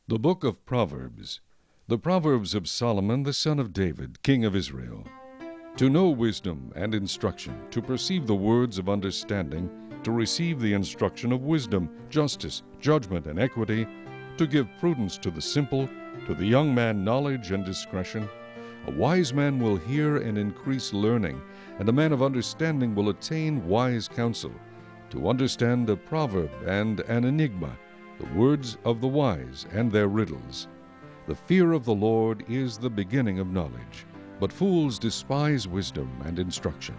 The Book of Proverbs. The Proverbs of Solomon the son of David, king of Israel. To know wisdom and instruction, to perceive the words of understanding, to receive the instruction of wisdom, justice, judgment, and equity, to give prudence to the simple, to the young man knowledge and discretion. A wise man will hear and increase learning, and a man of understanding will attain wise counsel. To understand a proverb and an enigma, the words of the wise and their riddles. The fear of the Lord is the beginning of knowledge, but fools despise wisdom and instruction.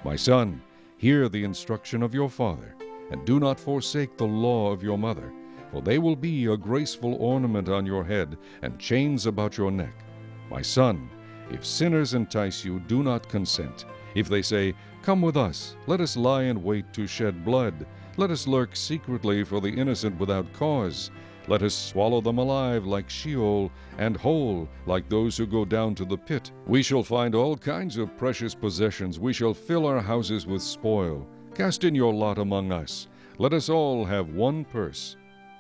My son, hear the instruction of your father, and do not forsake the law of your mother, for they will be a graceful ornament on your head and chains about your neck. My son, if sinners entice you, do not consent. If they say, "Come with us, let us lie in wait to shed blood. Let us lurk secretly for the innocent without cause. Let us swallow them alive like Sheol, and whole like those who go down to the pit. We shall find all kinds of precious possessions. We shall fill our houses with spoil. Cast in your lot among us. Let us all have one purse.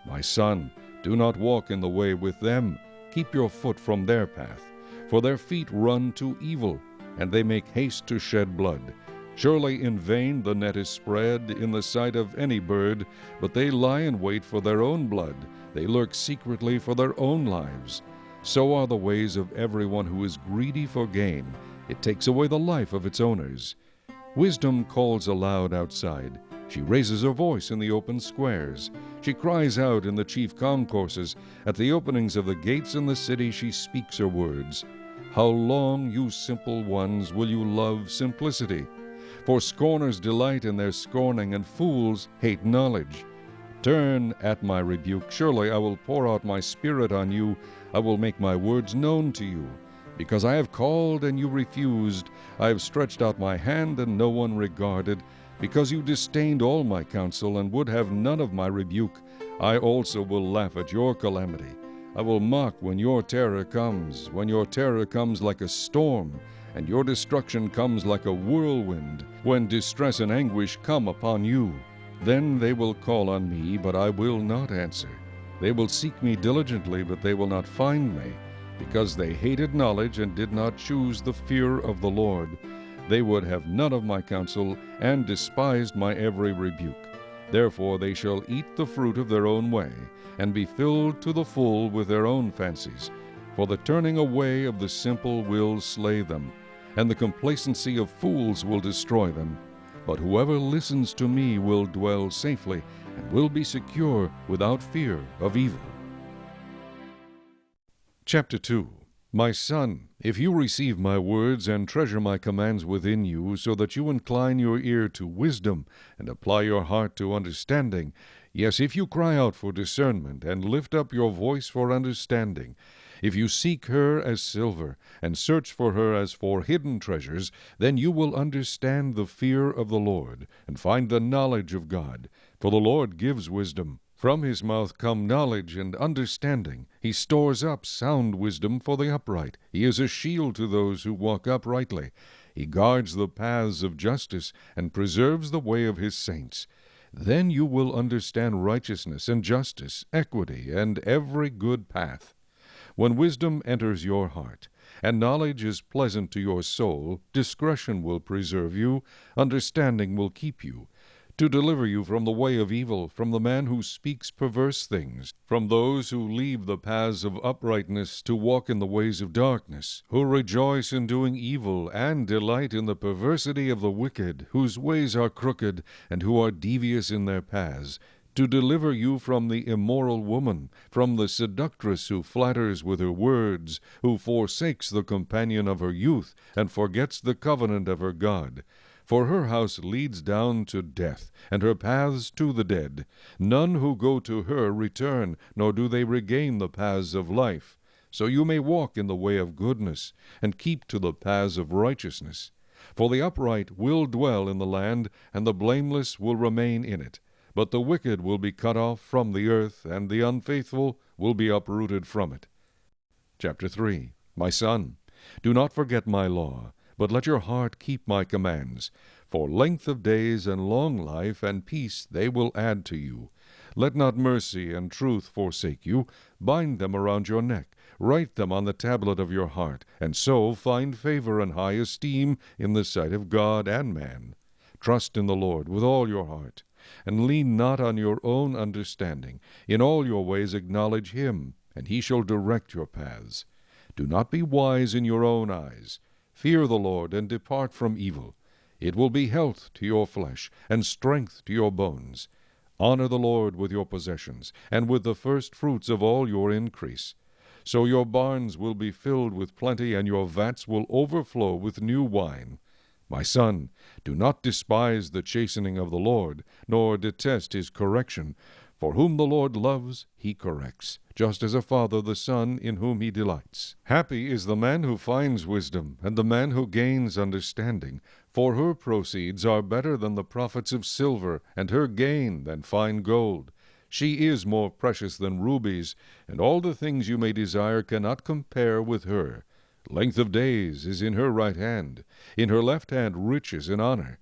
My son, do not walk in the way with them. Keep your foot from their path. For their feet run to evil, and they make haste to shed blood. Surely in vain the net is spread in the sight of any bird, but they lie in wait for their own blood. They lurk secretly for their own lives. So are the ways of everyone who is greedy for gain. It takes away the life of its owners. Wisdom calls aloud outside. She raises her voice in the open squares. She cries out in the chief concourses. At the openings of the gates in the city she speaks her words. How long, you simple ones, will you love simplicity? For scorners delight in their scorning, and fools hate knowledge. Turn at my rebuke. Surely I will pour out my spirit on you. I will make my words known to you. Because I have called and you refused, I have stretched out my hand and no one regarded. Because you disdained all my counsel and would have none of my rebuke, I also will laugh at your calamity. I will mock when your terror comes like a storm, and your destruction comes like a whirlwind, when distress and anguish come upon you. Then they will call on me, but I will not answer. They will seek me diligently, but they will not find me, because they hated knowledge and did not choose the fear of the Lord. They would have none of my counsel, and despised my every rebuke. Therefore they shall eat the fruit of their own way, and be filled to the full with their own fancies. For the turning away of the simple will slay them, and the complacency of fools will destroy them. But whoever listens to me will dwell safely, and will be secure without fear of evil. Chapter 2. My son, if you receive my words and treasure my commands within you, so that you incline your ear to wisdom and apply your heart to understanding, yes, if you cry out for discernment and lift up your voice for understanding, if you seek her as silver and search for her as for hidden treasures, then you will understand the fear of the Lord and find the knowledge of God. For the Lord gives wisdom. From his mouth come knowledge and understanding. He stores up sound wisdom for the upright. He is a shield to those who walk uprightly. He guards the paths of justice and preserves the way of his saints. Then you will understand righteousness and justice, equity, and every good path. When wisdom enters your heart, and knowledge is pleasant to your soul, discretion will preserve you, understanding will keep you, to deliver you from the way of evil, from the man who speaks perverse things, from those who leave the paths of uprightness to walk in the ways of darkness, who rejoice in doing evil and delight in the perversity of the wicked, whose ways are crooked and who are devious in their paths, to deliver you from the immoral woman, from the seductress who flatters with her words, who forsakes the companion of her youth and forgets the covenant of her God. For her house leads down to death, and her paths to the dead. None who go to her return, nor do they regain the paths of life. So you may walk in the way of goodness, and keep to the paths of righteousness. For the upright will dwell in the land, and the blameless will remain in it. But the wicked will be cut off from the earth, and the unfaithful will be uprooted from it. Chapter 3. My son, do not forget my law, but let your heart keep my commands. For length of days and long life and peace they will add to you. Let not mercy and truth forsake you. Bind them around your neck. Write them on the tablet of your heart, and so find favor and high esteem in the sight of God and man. Trust in the Lord with all your heart, and lean not on your own understanding. In all your ways acknowledge him, and he shall direct your paths. Do not be wise in your own eyes. Fear the Lord, and depart from evil. It will be health to your flesh, and strength to your bones. Honor the Lord with your possessions, and with the first fruits of all your increase. So your barns will be filled with plenty, and your vats will overflow with new wine. My son, do not despise the chastening of the Lord, nor detest his correction. For whom the Lord loves, he corrects, just as a father the son in whom he delights. Happy is the man who finds wisdom, and the man who gains understanding. For her proceeds are better than the profits of silver, and her gain than fine gold. She is more precious than rubies, and all the things you may desire cannot compare with her. Length of days is in her right hand, in her left hand riches and honor.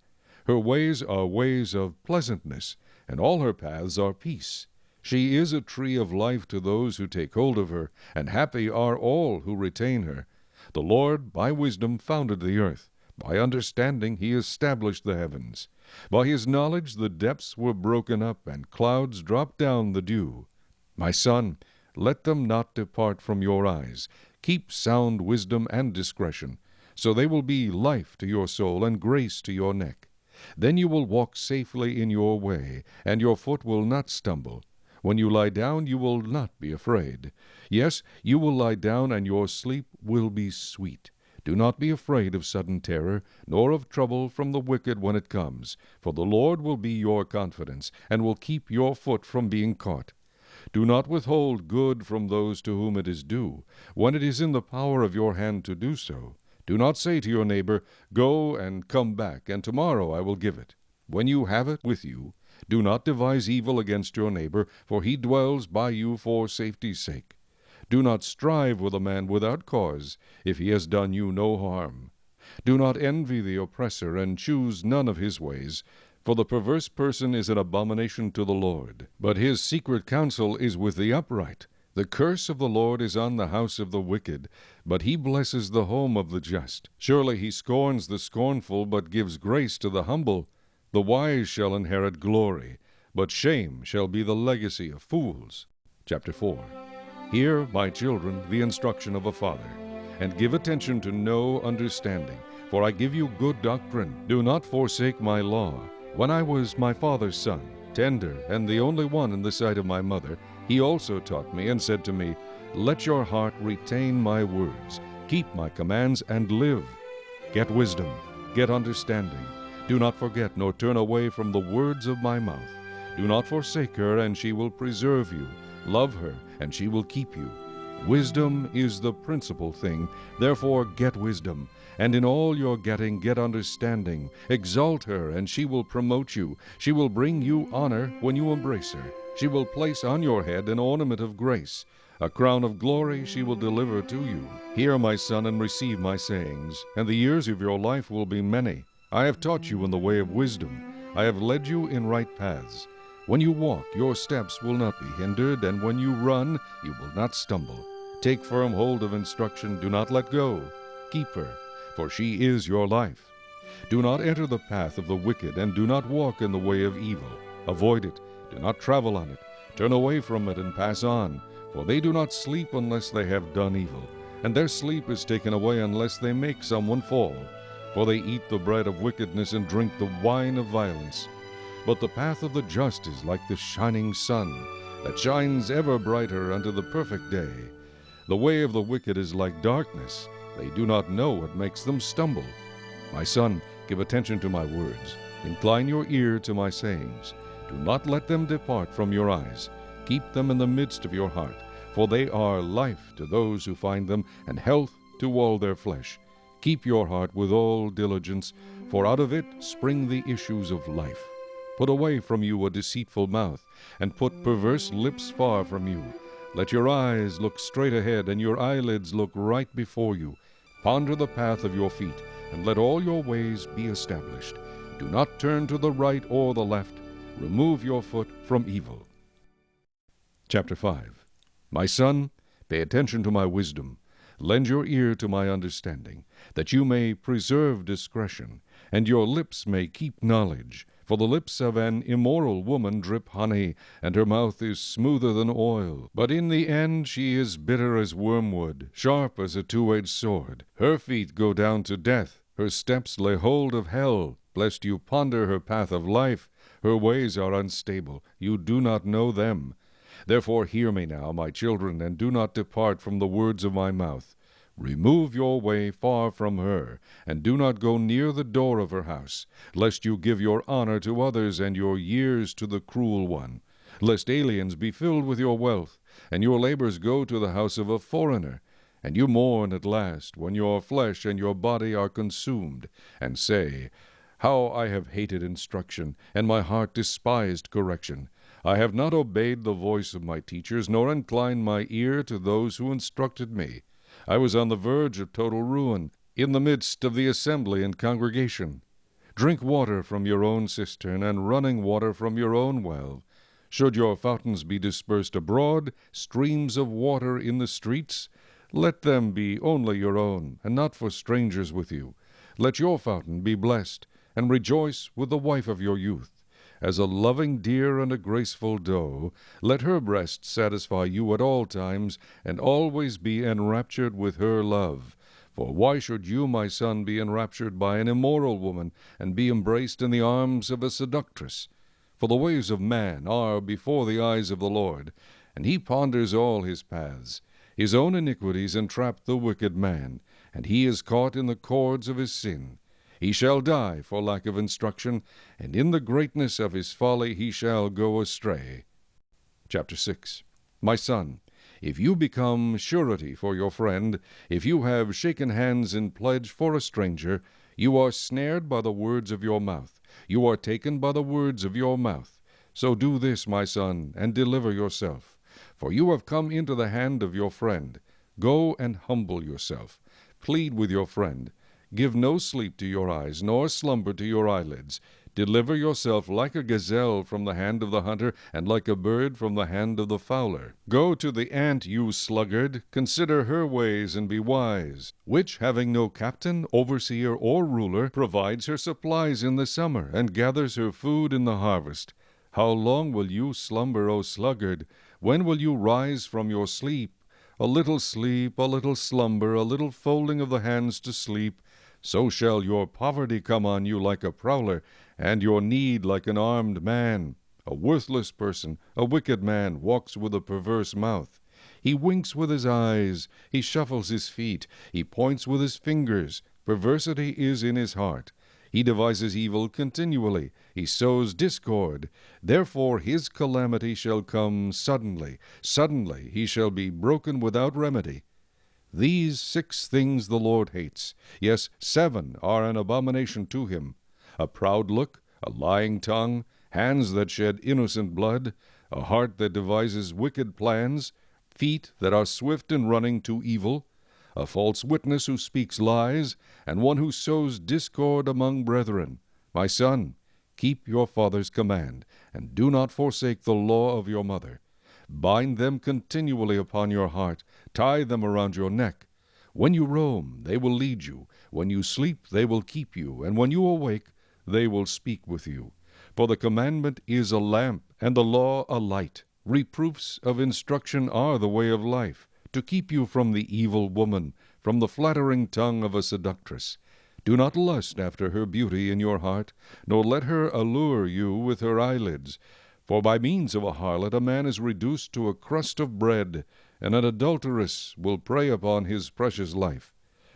Her ways are ways of pleasantness, and all her paths are peace. She is a tree of life to those who take hold of her, and happy are all who retain her. The Lord by wisdom founded the earth. By understanding he established the heavens. By his knowledge the depths were broken up, and clouds dropped down the dew. My son, let them not depart from your eyes. Keep sound wisdom and discretion, so they will be life to your soul and grace to your neck. Then you will walk safely in your way, and your foot will not stumble. When you lie down, you will not be afraid. Yes, you will lie down, and your sleep will be sweet. Do not be afraid of sudden terror, nor of trouble from the wicked when it comes, for the Lord will be your confidence, and will keep your foot from being caught. Do not withhold good from those to whom it is due, when it is in the power of your hand to do so. Do not say to your neighbor, Go and come back, and tomorrow I will give it. When you have it with you, do not devise evil against your neighbor, for he dwells by you for safety's sake. Do not strive with a man without cause, if he has done you no harm. Do not envy the oppressor, and choose none of his ways, for the perverse person is an abomination to the Lord, but his secret counsel is with the upright. The curse of the Lord is on the house of the wicked, but he blesses the home of the just. Surely he scorns the scornful, but gives grace to the humble. The wise shall inherit glory, but shame shall be the legacy of fools. Chapter 4. Hear, my children, the instruction of a father, and give attention to know understanding, for I give you good doctrine. Do not forsake my law. When I was my father's son, tender, and the only one in the sight of my mother, he also taught me and said to me, Let your heart retain my words. Keep my commands and live. Get wisdom, get understanding. Do not forget nor turn away from the words of my mouth. Do not forsake her, and she will preserve you. Love her, and she will keep you. Wisdom is the principal thing. Therefore get wisdom, and in all your getting get understanding. Exalt her, and she will promote you. She will bring you honor when you embrace her. She will place on your head an ornament of grace. A crown of glory she will deliver to you. Hear, my son, and receive my sayings, and the years of your life will be many. I have taught you in the way of wisdom. I have led you in right paths. When you walk, your steps will not be hindered, and when you run, you will not stumble. Take firm hold of instruction, do not let go. Keep her, for she is your life. Do not enter the path of the wicked, and do not walk in the way of evil. Avoid it, do not travel on it. Turn away from it and pass on, for they do not sleep unless they have done evil, and their sleep is taken away unless they make someone fall. For they eat the bread of wickedness and drink the wine of violence. But the path of the just is like the shining sun, that shines ever brighter unto the perfect day. The way of the wicked is like darkness. They do not know what makes them stumble. My son, give attention to my words. Incline your ear to my sayings. Do not let them depart from your eyes. Keep them in the midst of your heart, for they are life to those who find them, and health to all their flesh. Keep your heart with all diligence, for out of it spring the issues of life. Put away from you a deceitful mouth, and put perverse lips far from you. Let your eyes look straight ahead, and your eyelids look right before you. Ponder the path of your feet, and let all your ways be established. Do not turn to the right or the left. Remove your foot from evil. Chapter 5. My son, pay attention to my wisdom. Lend your ear to my understanding, that you may preserve discretion, and your lips may keep knowledge. For the lips of an immoral woman drip honey, and her mouth is smoother than oil. But in the end she is bitter as wormwood, sharp as a two-edged sword. Her feet go down to death, her steps lay hold of hell. Lest you ponder her path of life, her ways are unstable, you do not know them. Therefore hear me now, my children, and do not depart from the words of my mouth. Remove your way far from her, and do not go near the door of her house, lest you give your honor to others and your years to the cruel one, lest aliens be filled with your wealth, and your labors go to the house of a foreigner, and you mourn at last, when your flesh and your body are consumed, and say, How I have hated instruction, and my heart despised correction. I have not obeyed the voice of my teachers, nor inclined my ear to those who instructed me. I was on the verge of total ruin, in the midst of the assembly and congregation. Drink water from your own cistern, and running water from your own well. Should your fountains be dispersed abroad, streams of water in the streets, let them be only your own, and not for strangers with you. Let your fountain be blessed, and rejoice with the wife of your youth. As a loving deer and a graceful doe, let her breast satisfy you at all times, and always be enraptured with her love. For why should you, my son, be enraptured by an immoral woman, and be embraced in the arms of a seductress? For the ways of man are before the eyes of the Lord, and he ponders all his paths. His own iniquities entrap the wicked man, and he is caught in the cords of his sin. He shall die for lack of instruction, and in the greatness of his folly he shall go astray. Chapter 6. My son, if you become surety for your friend, if you have shaken hands in pledge for a stranger, you are snared by the words of your mouth. You are taken by the words of your mouth. So do this, my son, and deliver yourself. For you have come into the hand of your friend. Go and humble yourself. Plead with your friend. Give no sleep to your eyes, nor slumber to your eyelids. Deliver yourself like a gazelle from the hand of the hunter, and like a bird from the hand of the fowler. Go to the ant, you sluggard, consider her ways, and be wise, which, having no captain, overseer, or ruler, provides her supplies in the summer, and gathers her food in the harvest. How long will you slumber, O sluggard? When will you rise from your sleep? A little sleep, a little slumber, a little folding of the hands to sleep. So shall your poverty come on you like a prowler, and your need like an armed man. A worthless person, a wicked man, walks with a perverse mouth. He winks with his eyes, he shuffles his feet, he points with his fingers. Perversity is in his heart. He devises evil continually, he sows discord. Therefore his calamity shall come suddenly. Suddenly he shall be broken without remedy. These 6 things the Lord hates. Yes, 7 are an abomination to him: a proud look, a lying tongue, hands that shed innocent blood, a heart that devises wicked plans, feet that are swift in running to evil, a false witness who speaks lies, and one who sows discord among brethren. My son, keep your father's command, and do not forsake the law of your mother. Bind them continually upon your heart, tie them around your neck. When you roam, they will lead you. When you sleep, they will keep you. And when you awake, they will speak with you. For the commandment is a lamp, and the law a light. Reproofs of instruction are the way of life, to keep you from the evil woman, from the flattering tongue of a seductress. Do not lust after her beauty in your heart, nor let her allure you with her eyelids. For by means of a harlot a man is reduced to a crust of bread, and an adulteress will prey upon his precious life.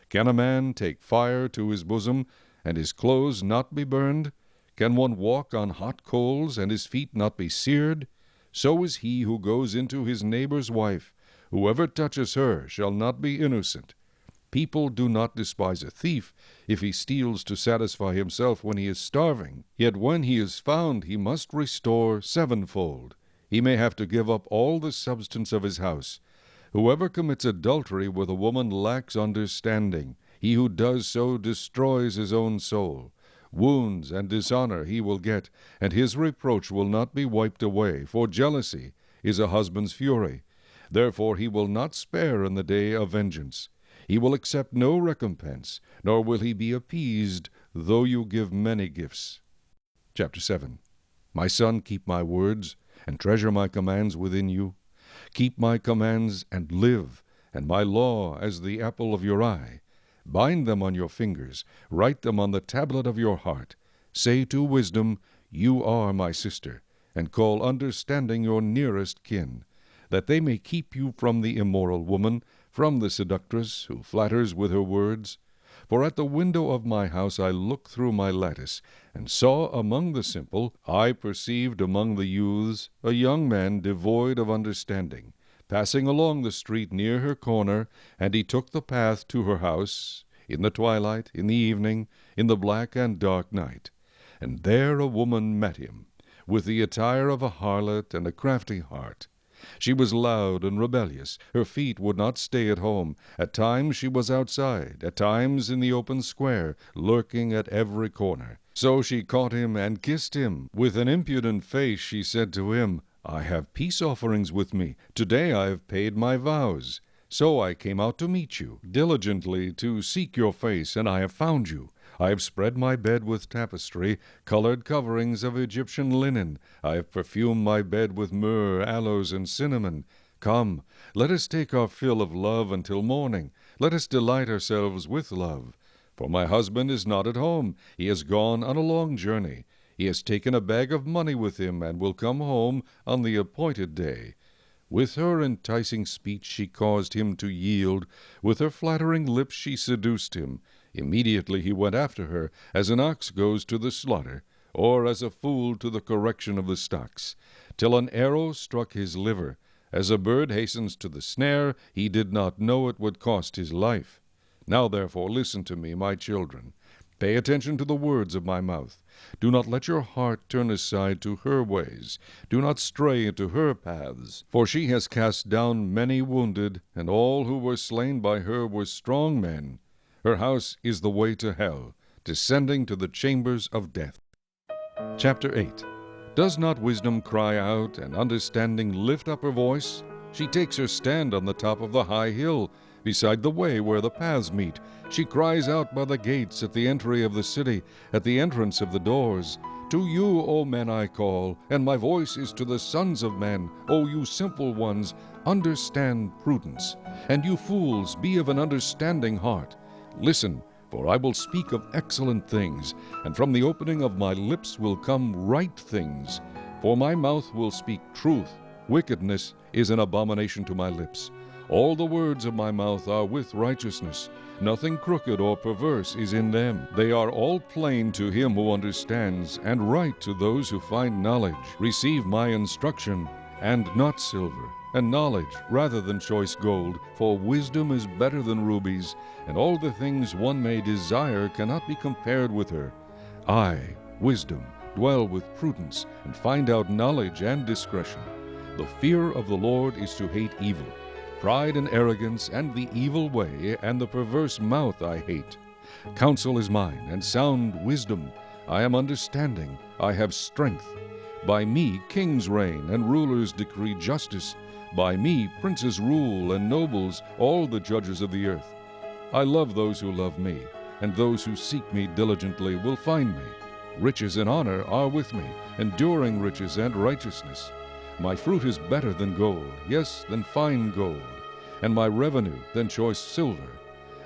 Can a man take fire to his bosom, and his clothes not be burned? Can one walk on hot coals, and his feet not be seared? So is he who goes into his neighbor's wife. Whoever touches her shall not be innocent. People do not despise a thief if he steals to satisfy himself when he is starving. Yet when he is found, he must restore 7-fold. He may have to give up all the substance of his house. Whoever commits adultery with a woman lacks understanding. He who does so destroys his own soul. Wounds and dishonor he will get, and his reproach will not be wiped away, for jealousy is a husband's fury. Therefore he will not spare in the day of vengeance. He will accept no recompense, nor will he be appeased, though you give many gifts. Chapter 7. My son, keep my words, and treasure my commands within you. Keep my commands and live, and my law as the apple of your eye. Bind them on your fingers, write them on the tablet of your heart. Say to wisdom, You are my sister, and call understanding your nearest kin, that they may keep you from the immoral woman, from the seductress who flatters with her words. For at the window of my house I looked through my lattice, and saw among the simple, I perceived among the youths, a young man devoid of understanding, passing along the street near her corner, and he took the path to her house, in the twilight, in the evening, in the black and dark night. And there a woman met him, with the attire of a harlot and a crafty heart. She was loud and rebellious. Her feet would not stay at home. At times she was outside, at times in the open square, lurking at every corner. So she caught him and kissed him. With an impudent face she said to him, I have peace offerings with me. Today I have paid my vows. So I came out to meet you, diligently to seek your face, and I have found you. I have spread my bed with tapestry, colored coverings of Egyptian linen. I have perfumed my bed with myrrh, aloes, and cinnamon. Come, let us take our fill of love until morning. Let us delight ourselves with love. For my husband is not at home. He has gone on a long journey. He has taken a bag of money with him, and will come home on the appointed day. With her enticing speech she caused him to yield. With her flattering lips she seduced him. Immediately he went after her, as an ox goes to the slaughter, or as a fool to the correction of the stocks, till an arrow struck his liver. As a bird hastens to the snare, he did not know it would cost his life. Now therefore listen to me, my children. Pay attention to the words of my mouth. Do not let your heart turn aside to her ways. Do not stray into her paths. For she has cast down many wounded, and all who were slain by her were strong men. Her house is the way to hell, descending to the chambers of death. Chapter 8. Does not wisdom cry out, and understanding lift up her voice? She takes her stand on the top of the high hill, beside the way where the paths meet. She cries out by the gates at the entry of the city, at the entrance of the doors. To you, O men, I call, and my voice is to the sons of men. O you simple ones, understand prudence. And you fools, be of an understanding heart. Listen, for I will speak of excellent things, and from the opening of my lips will come right things. For my mouth will speak truth. Wickedness is an abomination to my lips. All the words of my mouth are with righteousness. Nothing crooked or perverse is in them. They are all plain to him who understands, and right to those who find knowledge. Receive my instruction, and not silver, and knowledge rather than choice gold, for wisdom is better than rubies, and all the things one may desire cannot be compared with her. I, wisdom, dwell with prudence, and find out knowledge and discretion. The fear of the Lord is to hate evil. Pride and arrogance, and the evil way, and the perverse mouth I hate. Counsel is mine, and sound wisdom. I am understanding, I have strength. By me kings reign, and rulers decree justice. By me princes rule, and nobles, all the judges of the earth. I love those who love me, and those who seek me diligently will find me. Riches and honor are with me, enduring riches and righteousness. My fruit is better than gold, yes, than fine gold, and my revenue than choice silver.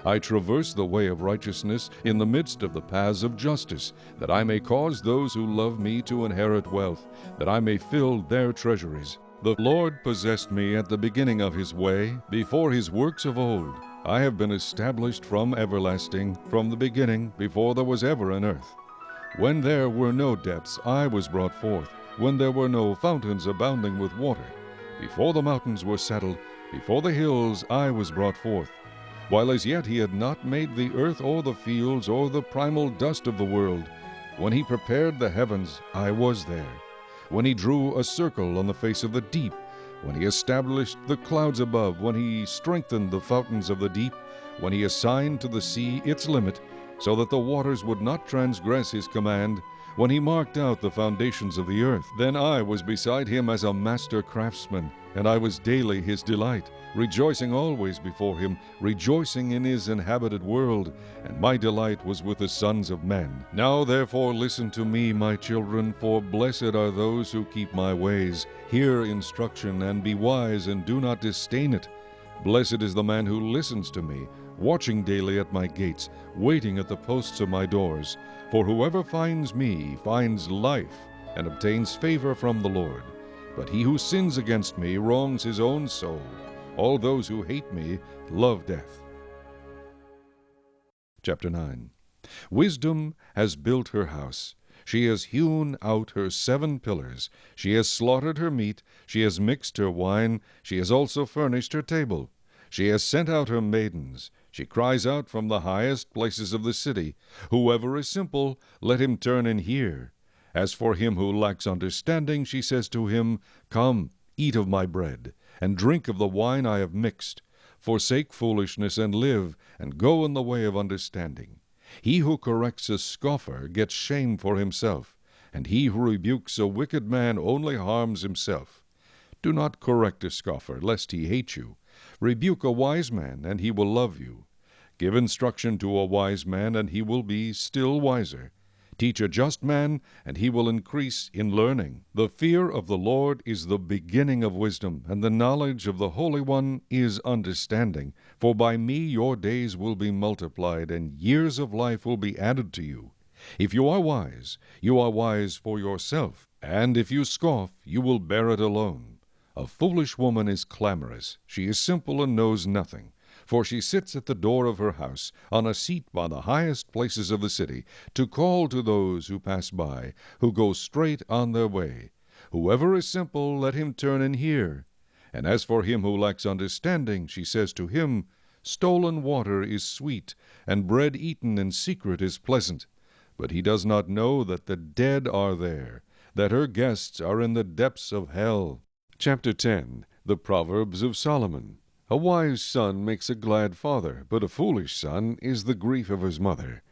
I traverse the way of righteousness in the midst of the paths of justice, that I may cause those who love me to inherit wealth, that I may fill their treasuries. The Lord possessed me at the beginning of his way, before his works of old. I have been established from everlasting, from the beginning, before there was ever an earth. When there were no depths, I was brought forth, when there were no fountains abounding with water. Before the mountains were settled, before the hills I was brought forth. While as yet he had not made the earth or the fields or the primal dust of the world. When he prepared the heavens, I was there. When he drew a circle on the face of the deep, when he established the clouds above, when he strengthened the fountains of the deep, when he assigned to the sea its limit, so that the waters would not transgress his command, when he marked out the foundations of the earth. Then I was beside him as a master craftsman, and I was daily his delight, rejoicing always before him, rejoicing in his inhabited world, and my delight was with the sons of men. Now therefore listen to me, my children, for blessed are those who keep my ways. Hear instruction, and be wise, and do not disdain it. Blessed is the man who listens to me, watching daily at my gates, waiting at the posts of my doors. For whoever finds me finds life, and obtains favor from the Lord. But he who sins against me wrongs his own soul. All those who hate me love death. Chapter 9. Wisdom has built her house. She has hewn out her 7 pillars. She has slaughtered her meat. She has mixed her wine. She has also furnished her table. She has sent out her maidens. She cries out from the highest places of the city, Whoever is simple, let him turn and hear. As for him who lacks understanding, she says to him, Come, eat of my bread, and drink of the wine I have mixed. Forsake foolishness and live, and go in the way of understanding. He who corrects a scoffer gets shame for himself, and he who rebukes a wicked man only harms himself. Do not correct a scoffer, lest he hate you. Rebuke a wise man, and he will love you. Give instruction to a wise man, and he will be still wiser. Teach a just man, and he will increase in learning. The fear of the Lord is the beginning of wisdom, and the knowledge of the Holy One is understanding. For by me your days will be multiplied, and years of life will be added to you. If you are wise for yourself, and if you scoff, you will bear it alone. A foolish woman is clamorous. She is simple and knows nothing. For she sits at the door of her house, on a seat by the highest places of the city, to call to those who pass by, who go straight on their way. Whoever is simple, let him turn and hear. And as for him who lacks understanding, she says to him, Stolen water is sweet, and bread eaten in secret is pleasant. But he does not know that the dead are there, that her guests are in the depths of hell. Chapter 10. The Proverbs of Solomon. A wise son makes a glad father, but a foolish son is the grief of his mother.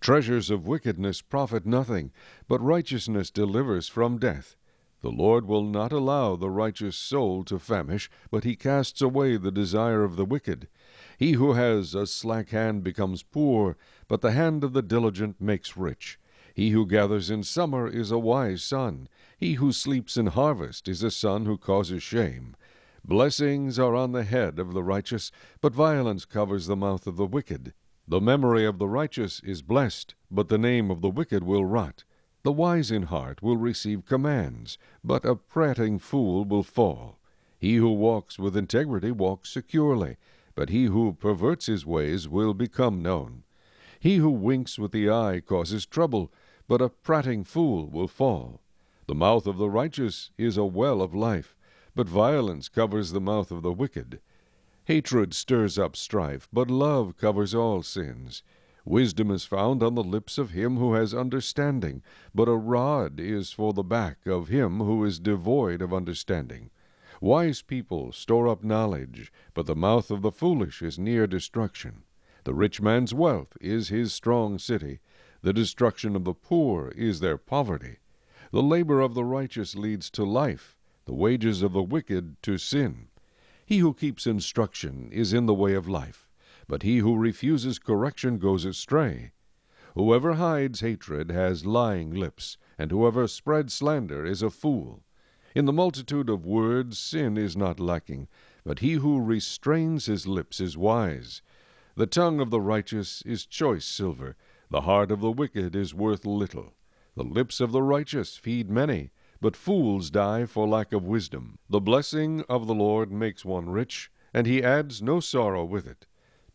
Treasures of wickedness profit nothing, but righteousness delivers from death. The Lord will not allow the righteous soul to famish, but he casts away the desire of the wicked. He who has a slack hand becomes poor, but the hand of the diligent makes rich. He who gathers in summer is a wise son. He who sleeps in harvest is a son who causes shame. Blessings are on the head of the righteous, but violence covers the mouth of the wicked. The memory of the righteous is blessed, but the name of the wicked will rot. The wise in heart will receive commands, but a prating fool will fall. He who walks with integrity walks securely, but he who perverts his ways will become known. He who winks with the eye causes trouble, but a prating fool will fall. The mouth of the righteous is a well of life, but violence covers the mouth of the wicked. Hatred stirs up strife, but love covers all sins. Wisdom is found on the lips of him who has understanding, but a rod is for the back of him who is devoid of understanding. Wise people store up knowledge, but the mouth of the foolish is near destruction. The rich man's wealth is his strong city. The destruction of the poor is their poverty. The labor of the righteous leads to life, the wages of the wicked to sin. He who keeps instruction is in the way of life, but he who refuses correction goes astray. Whoever hides hatred has lying lips, and whoever spreads slander is a fool. In the multitude of words sin is not lacking, but he who restrains his lips is wise. The tongue of the righteous is choice silver, the heart of the wicked is worth little. The lips of the righteous feed many, but fools die for lack of wisdom. The blessing of the Lord makes one rich, and he adds no sorrow with it.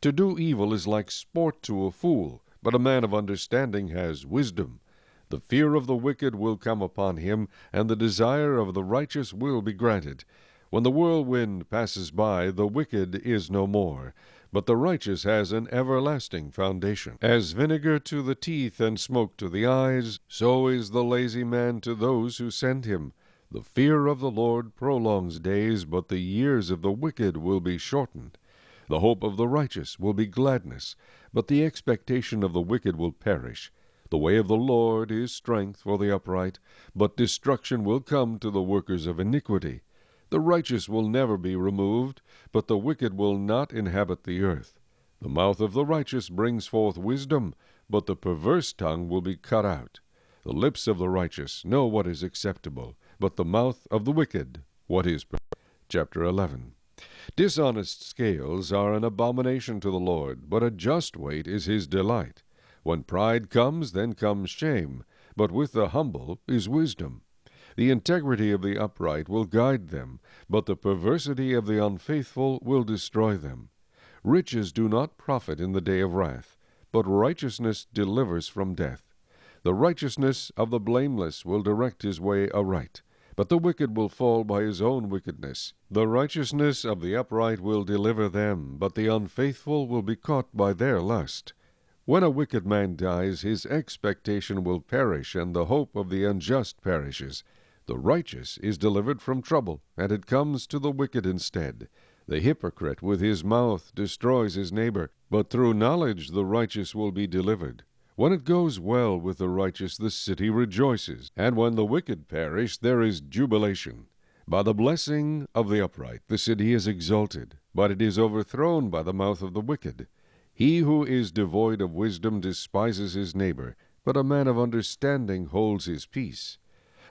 To do evil is like sport to a fool, but a man of understanding has wisdom. The fear of the wicked will come upon him, and the desire of the righteous will be granted. When the whirlwind passes by, the wicked is no more, but the righteous has an everlasting foundation. As vinegar to the teeth and smoke to the eyes, so is the lazy man to those who send him. The fear of the Lord prolongs days, but the years of the wicked will be shortened. The hope of the righteous will be gladness, but the expectation of the wicked will perish. The way of the Lord is strength for the upright, but destruction will come to the workers of iniquity. The righteous will never be removed, but the wicked will not inhabit the earth. The mouth of the righteous brings forth wisdom, but the perverse tongue will be cut out. The lips of the righteous know what is acceptable, but the mouth of the wicked what is perverse. Chapter 11. Dishonest scales are an abomination to the Lord, but a just weight is his delight. When pride comes, then comes shame, but with the humble is wisdom. The integrity of the upright will guide them, but the perversity of the unfaithful will destroy them. Riches do not profit in the day of wrath, but righteousness delivers from death. The righteousness of the blameless will direct his way aright, but the wicked will fall by his own wickedness. The righteousness of the upright will deliver them, but the unfaithful will be caught by their lust. When a wicked man dies, his expectation will perish, and the hope of the unjust perishes. The righteous is delivered from trouble, and it comes to the wicked instead. The hypocrite with his mouth destroys his neighbor, but through knowledge the righteous will be delivered. When it goes well with the righteous, the city rejoices, and when the wicked perish, there is jubilation. By the blessing of the upright the city is exalted, but it is overthrown by the mouth of the wicked. He who is devoid of wisdom despises his neighbor, but a man of understanding holds his peace.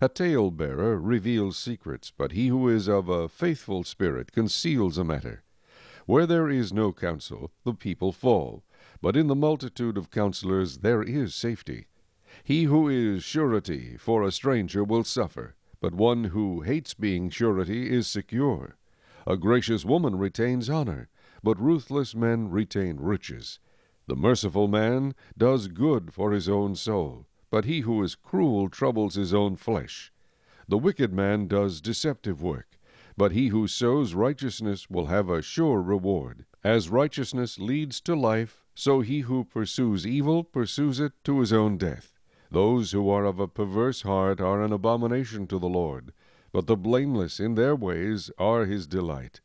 A talebearer reveals secrets, but he who is of a faithful spirit conceals a matter. Where there is no counsel, the people fall, but in the multitude of counselors there is safety. He who is surety for a stranger will suffer, but one who hates being surety is secure. A gracious woman retains honor, but ruthless men retain riches. The merciful man does good for his own soul, but he who is cruel troubles his own flesh. The wicked man does deceptive work, but he who sows righteousness will have a sure reward. As righteousness leads to life, so he who pursues evil pursues it to his own death. Those who are of a perverse heart are an abomination to the Lord, but the blameless in their ways are his delight.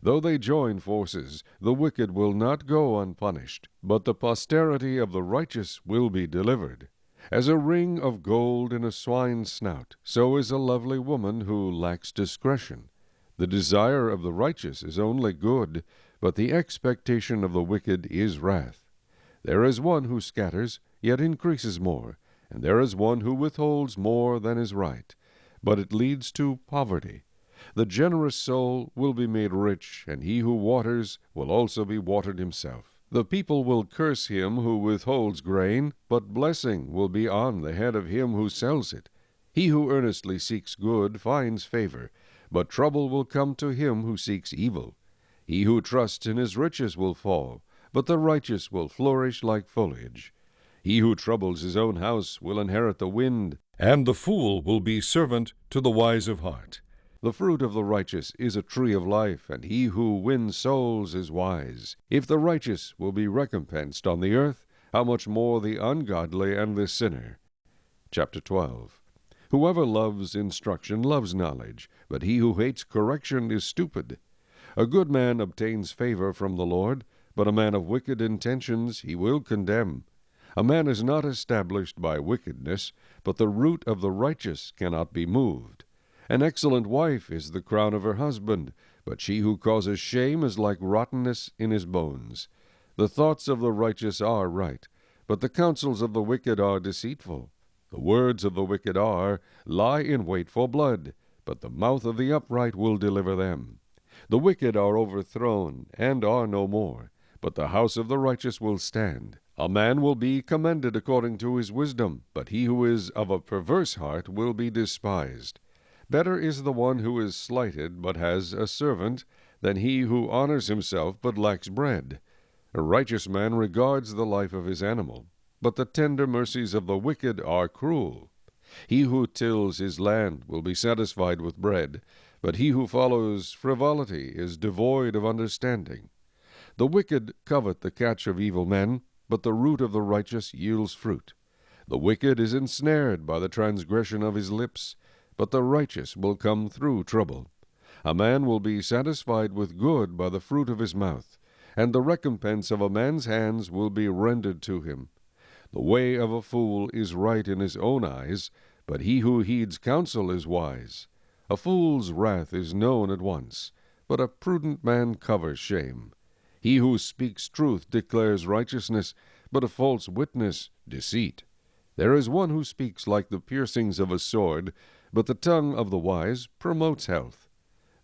Though they join forces, the wicked will not go unpunished, but the posterity of the righteous will be delivered. As a ring of gold in a swine's snout, so is a lovely woman who lacks discretion. The desire of the righteous is only good, but the expectation of the wicked is wrath. There is one who scatters, yet increases more, and there is one who withholds more than is right, but it leads to poverty. The generous soul will be made rich, and he who waters will also be watered himself. The people will curse him who withholds grain, but blessing will be on the head of him who sells it. He who earnestly seeks good finds favor, but trouble will come to him who seeks evil. He who trusts in his riches will fall, but the righteous will flourish like foliage. He who troubles his own house will inherit the wind, and the fool will be servant to the wise of heart. The fruit of the righteous is a tree of life, and he who wins souls is wise. If the righteous will be recompensed on the earth, how much more the ungodly and the sinner? Chapter 12. Whoever loves instruction loves knowledge, but he who hates correction is stupid. A good man obtains favor from the Lord, but a man of wicked intentions he will condemn. A man is not established by wickedness, but the root of the righteous cannot be moved. An excellent wife is the crown of her husband, but she who causes shame is like rottenness in his bones. The thoughts of the righteous are right, but the counsels of the wicked are deceitful. The words of the wicked lie in wait for blood, but the mouth of the upright will deliver them. The wicked are overthrown, and are no more, but the house of the righteous will stand. A man will be commended according to his wisdom, but he who is of a perverse heart will be despised. Better is the one who is slighted, but has a servant, than he who honors himself, but lacks bread. A righteous man regards the life of his animal, but the tender mercies of the wicked are cruel. He who tills his land will be satisfied with bread, but he who follows frivolity is devoid of understanding. The wicked covet the catch of evil men, but the root of the righteous yields fruit. The wicked is ensnared by the transgression of his lips, but the righteous will come through trouble. A man will be satisfied with good by the fruit of his mouth, and the recompense of a man's hands will be rendered to him. The way of a fool is right in his own eyes, but he who heeds counsel is wise. A fool's wrath is known at once, but a prudent man covers shame. He who speaks truth declares righteousness, but a false witness deceit. There is one who speaks like the piercings of a sword, but the tongue of the wise promotes health.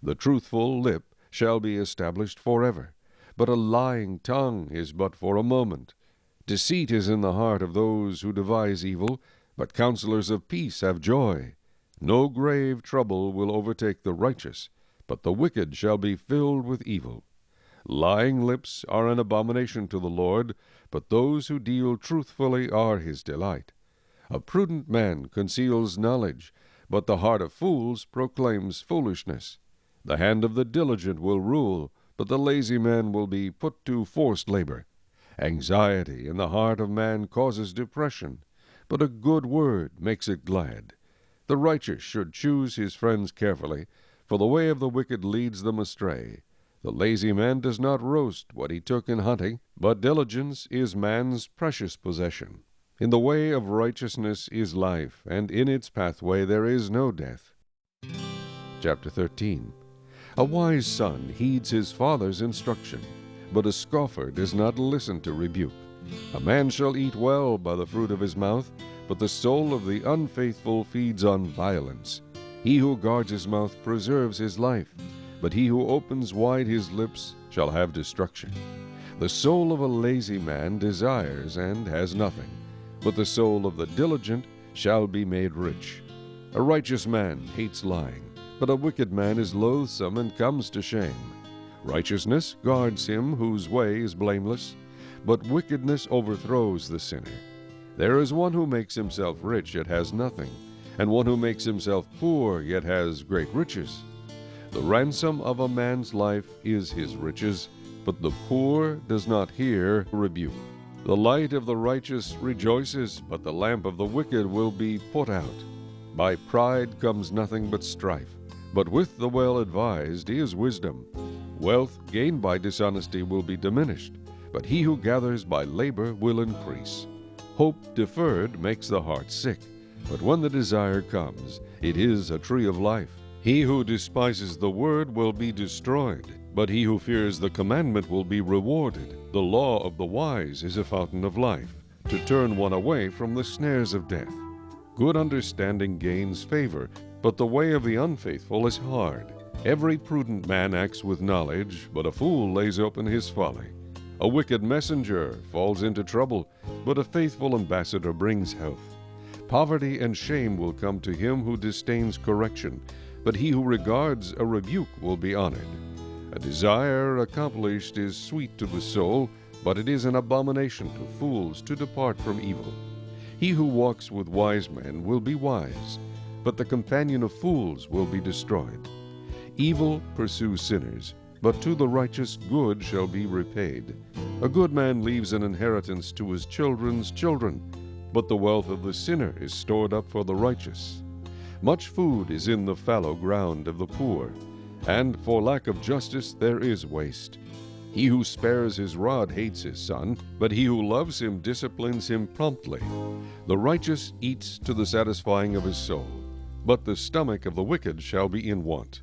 The truthful lip shall be established forever, but a lying tongue is but for a moment. Deceit is in the heart of those who devise evil, but counselors of peace have joy. No grave trouble will overtake the righteous, but the wicked shall be filled with evil. Lying lips are an abomination to the Lord, but those who deal truthfully are his delight. A prudent man conceals knowledge, but the heart of fools proclaims foolishness. The hand of the diligent will rule, but the lazy man will be put to forced labor. Anxiety in the heart of man causes depression, but a good word makes it glad. The righteous should choose his friends carefully, for the way of the wicked leads them astray. The lazy man does not roast what he took in hunting, but diligence is man's precious possession. In the way of righteousness is life, and in its pathway there is no death. Chapter 13. A wise son heeds his father's instruction, but a scoffer does not listen to rebuke. A man shall eat well by the fruit of his mouth, but the soul of the unfaithful feeds on violence. He who guards his mouth preserves his life, but he who opens wide his lips shall have destruction. The soul of a lazy man desires and has nothing, but the soul of the diligent shall be made rich. A righteous man hates lying, but a wicked man is loathsome and comes to shame. Righteousness guards him whose way is blameless, but wickedness overthrows the sinner. There is one who makes himself rich yet has nothing, and one who makes himself poor yet has great riches. The ransom of a man's life is his riches, but the poor does not hear rebuke. The light of the righteous rejoices, but the lamp of the wicked will be put out. By pride comes nothing but strife, but with the well-advised is wisdom. Wealth gained by dishonesty will be diminished, but he who gathers by labor will increase. Hope deferred makes the heart sick, but when the desire comes, it is a tree of life. He who despises the word will be destroyed, but he who fears the commandment will be rewarded. The law of the wise is a fountain of life, to turn one away from the snares of death. Good understanding gains favor, but the way of the unfaithful is hard. Every prudent man acts with knowledge, but a fool lays open his folly. A wicked messenger falls into trouble, but a faithful ambassador brings health. Poverty and shame will come to him who disdains correction, but he who regards a rebuke will be honored. A desire accomplished is sweet to the soul, but it is an abomination to fools to depart from evil. He who walks with wise men will be wise, but the companion of fools will be destroyed. Evil pursues sinners, but to the righteous good shall be repaid. A good man leaves an inheritance to his children's children, but the wealth of the sinner is stored up for the righteous. Much food is in the fallow ground of the poor, and for lack of justice there is waste. He who spares his rod hates his son, but he who loves him disciplines him promptly. The righteous eats to the satisfying of his soul, but the stomach of the wicked shall be in want.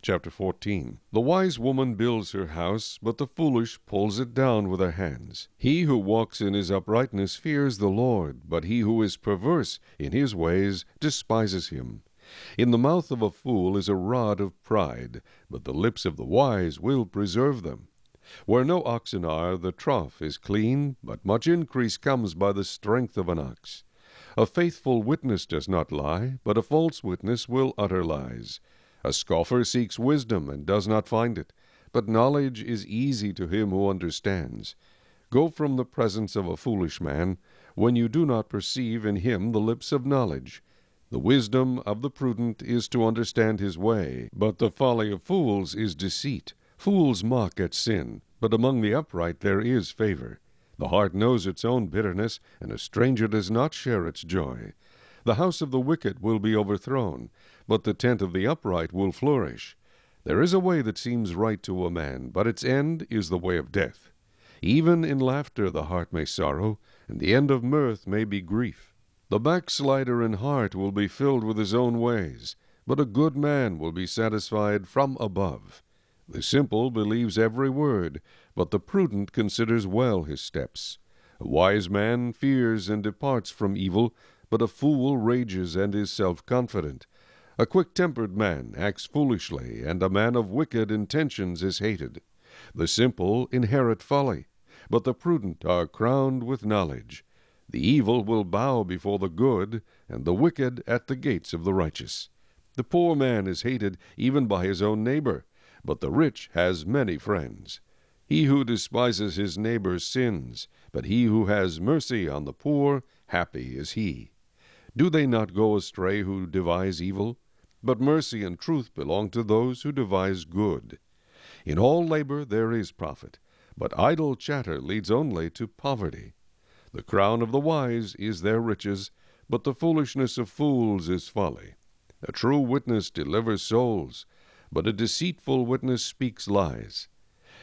Chapter 14. The wise woman builds her house, but the foolish pulls it down with her hands. He who walks in his uprightness fears the Lord, but he who is perverse in his ways despises him. In the mouth of a fool is a rod of pride, but the lips of the wise will preserve them. Where no oxen are, the trough is clean, but much increase comes by the strength of an ox. A faithful witness does not lie, but a false witness will utter lies. A scoffer seeks wisdom and does not find it, but knowledge is easy to him who understands. Go from the presence of a foolish man, when you do not perceive in him the lips of knowledge. The wisdom of the prudent is to understand his way, but the folly of fools is deceit. Fools mock at sin, but among the upright there is favor. The heart knows its own bitterness, and a stranger does not share its joy. The house of the wicked will be overthrown, but the tent of the upright will flourish. There is a way that seems right to a man, but its end is the way of death. Even in laughter the heart may sorrow, and the end of mirth may be grief. The backslider in heart will be filled with his own ways, but a good man will be satisfied from above. The simple believes every word, but the prudent considers well his steps. A wise man fears and departs from evil, but a fool rages and is self-confident. A quick-tempered man acts foolishly, and a man of wicked intentions is hated. The simple inherit folly, but the prudent are crowned with knowledge. The evil will bow before the good, and the wicked at the gates of the righteous. The poor man is hated even by his own neighbor, but the rich has many friends. He who despises his neighbor sins, but he who has mercy on the poor, happy is he. Do they not go astray who devise evil? But mercy and truth belong to those who devise good. In all labor there is profit, but idle chatter leads only to poverty. The crown of the wise is their riches, but the foolishness of fools is folly. A true witness delivers souls, but a deceitful witness speaks lies.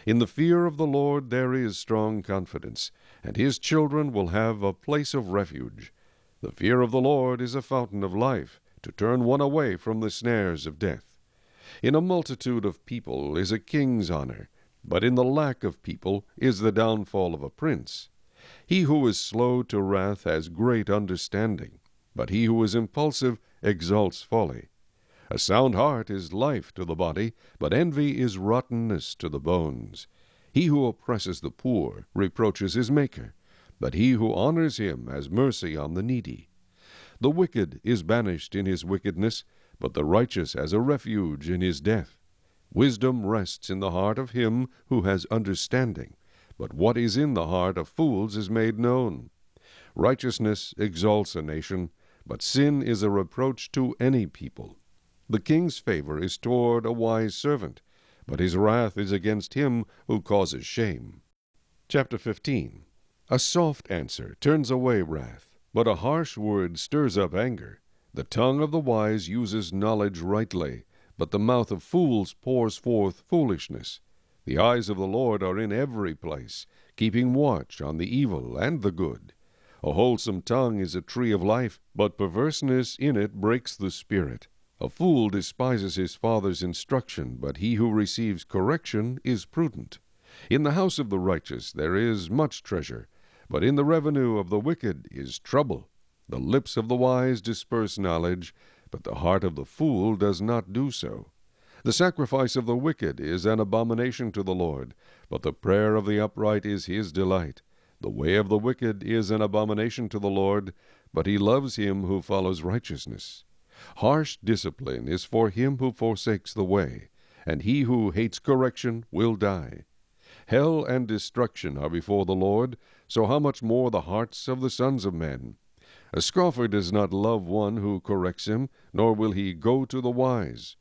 In the fear of the Lord there is strong confidence, and his children will have a place of refuge. The fear of the Lord is a fountain of life, to turn one away from the snares of death. In a multitude of people is a king's honor, but in the lack of people is the downfall of a prince. He who is slow to wrath has great understanding, but he who is impulsive exalts folly. A sound heart is life to the body, but envy is rottenness to the bones. He who oppresses the poor reproaches his Maker, but he who honors him has mercy on the needy. The wicked is banished in his wickedness, but the righteous has a refuge in his death. Wisdom rests in the heart of him who has understanding, but what is in the heart of fools is made known. Righteousness exalts a nation, but sin is a reproach to any people. The king's favor is toward a wise servant, but his wrath is against him who causes shame. Chapter 15. A soft answer turns away wrath, but a harsh word stirs up anger. The tongue of the wise uses knowledge rightly, but the mouth of fools pours forth foolishness. The eyes of the Lord are in every place, keeping watch on the evil and the good. A wholesome tongue is a tree of life, but perverseness in it breaks the spirit. A fool despises his father's instruction, but he who receives correction is prudent. In the house of the righteous there is much treasure, but in the revenue of the wicked is trouble. The lips of the wise disperse knowledge, but the heart of the fool does not do so. The sacrifice of the wicked is an abomination to the Lord, but the prayer of the upright is his delight. The way of the wicked is an abomination to the Lord, but he loves him who follows righteousness. Harsh discipline is for him who forsakes the way, and he who hates correction will die. Hell and destruction are before the Lord, so how much more the hearts of the sons of men? A scoffer does not love one who corrects him, nor will he go to the wise.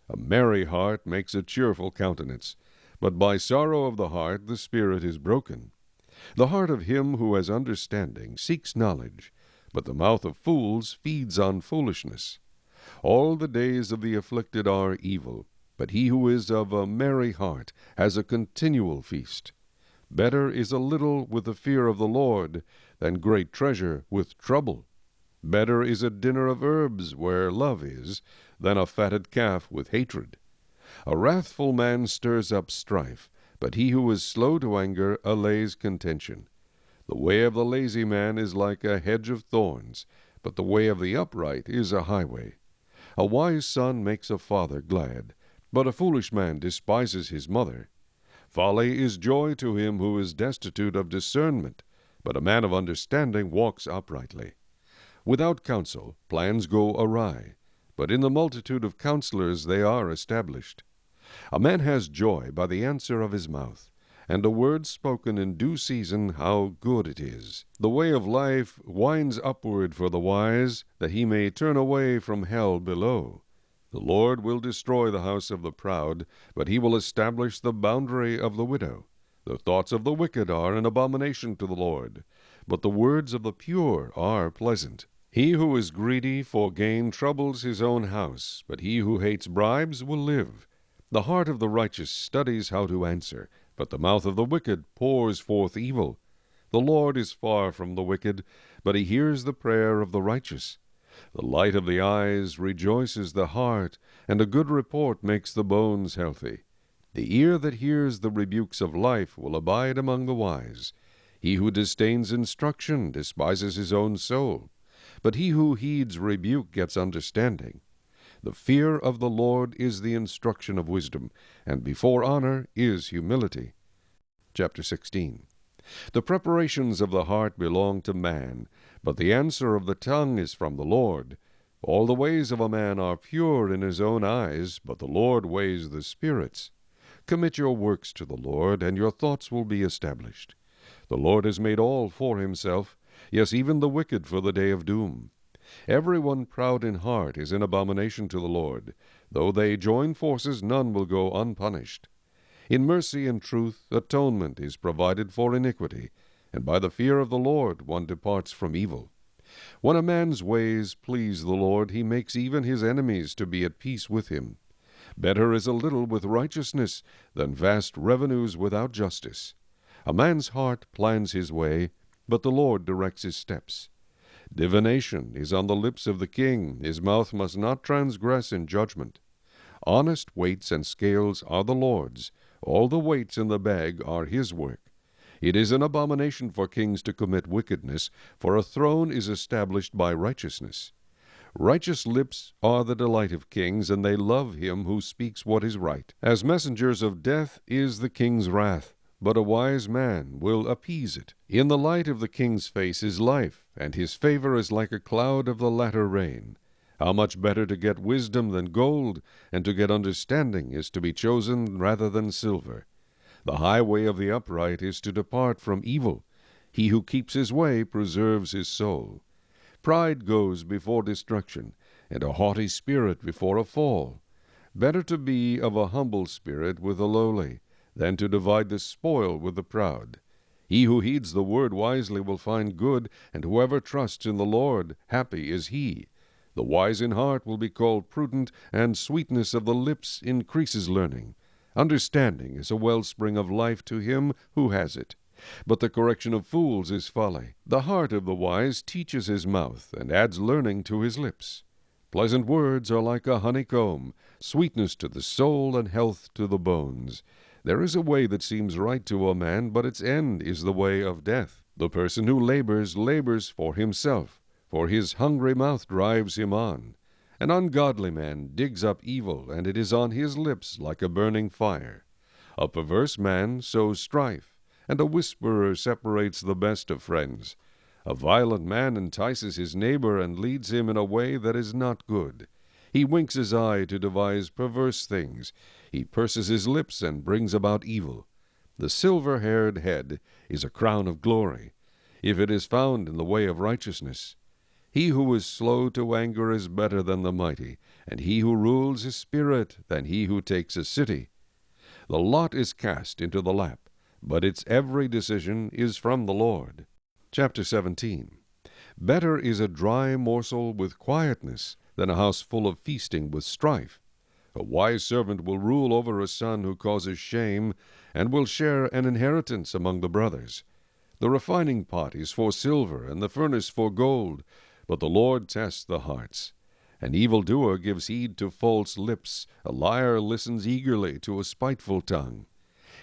A merry heart makes a cheerful countenance, but by sorrow of the heart the spirit is broken. The heart of him who has understanding seeks knowledge, but the mouth of fools feeds on foolishness. All the days of the afflicted are evil, but he who is of a merry heart has a continual feast. Better is a little with the fear of the Lord than great treasure with trouble. Better is a dinner of herbs where love is than a fatted calf with hatred. A wrathful man stirs up strife, but he who is slow to anger allays contention. The way of the lazy man is like a hedge of thorns, but the way of the upright is a highway. A wise son makes a father glad, but a foolish man despises his mother. Folly is joy to him who is destitute of discernment, but a man of understanding walks uprightly. Without counsel, plans go awry, but in the multitude of counselors they are established. A man has joy by the answer of his mouth, and a word spoken in due season, how good it is. The way of life winds upward for the wise, that he may turn away from hell below. The Lord will destroy the house of the proud, but he will establish the boundary of the widow. The thoughts of the wicked are an abomination to the Lord, but the words of the pure are pleasant. He who is greedy for gain troubles his own house, but he who hates bribes will live. The heart of the righteous studies how to answer, but the mouth of the wicked pours forth evil. The Lord is far from the wicked, but he hears the prayer of the righteous. The light of the eyes rejoices the heart, and a good report makes the bones healthy. The ear that hears the rebukes of life will abide among the wise. He who disdains instruction despises his own soul, but he who heeds rebuke gets understanding. The fear of the Lord is the instruction of wisdom, and before honor is humility. Chapter 16. The preparations of the heart belong to man, but the answer of the tongue is from the Lord. All the ways of a man are pure in his own eyes, but the Lord weighs the spirits. Commit your works to the Lord, and your thoughts will be established. The Lord has made all for himself, yes, even the wicked for the day of doom. Everyone proud in heart is an abomination to the Lord. Though they join forces, none will go unpunished. In mercy and truth, atonement is provided for iniquity, and by the fear of the Lord one departs from evil. When a man's ways please the Lord, he makes even his enemies to be at peace with him. Better is a little with righteousness than vast revenues without justice. A man's heart plans his way, but the Lord directs his steps. Divination is on the lips of the king. His mouth must not transgress in judgment. Honest weights and scales are the Lord's. All the weights in the bag are his work. It is an abomination for kings to commit wickedness, for a throne is established by righteousness. Righteous lips are the delight of kings, and they love him who speaks what is right. As messengers of death is the king's wrath, but a wise man will appease it. In the light of the king's face is life, and his favor is like a cloud of the latter rain. How much better to get wisdom than gold, and to get understanding is to be chosen rather than silver. The highway of the upright is to depart from evil. He who keeps his way preserves his soul. Pride goes before destruction, and a haughty spirit before a fall. Better to be of a humble spirit with the lowly, than to divide the spoil with the proud. He who heeds the word wisely will find good, and whoever trusts in the Lord, happy is he. The wise in heart will be called prudent, and sweetness of the lips increases learning. Understanding is a wellspring of life to him who has it. But the correction of fools is folly. The heart of the wise teaches his mouth, and adds learning to his lips. Pleasant words are like a honeycomb, sweetness to the soul and health to the bones. There is a way that seems right to a man, but its end is the way of death. The person who labors for himself, for his hungry mouth drives him on. An ungodly man digs up evil, and it is on his lips like a burning fire. A perverse man sows strife, and a whisperer separates the best of friends. A violent man entices his neighbor and leads him in a way that is not good. He winks his eye to devise perverse things. He purses his lips and brings about evil. The silver-haired head is a crown of glory, if it is found in the way of righteousness. He who is slow to anger is better than the mighty, and he who rules his spirit than he who takes a city. The lot is cast into the lap, but its every decision is from the Lord. Chapter 17. Better is a dry morsel with quietness than a house full of feasting with strife. A wise servant will rule over a son who causes shame, and will share an inheritance among the brothers. The refining pot is for silver, and the furnace for gold, but the Lord tests the hearts. An evildoer gives heed to false lips, a liar listens eagerly to a spiteful tongue.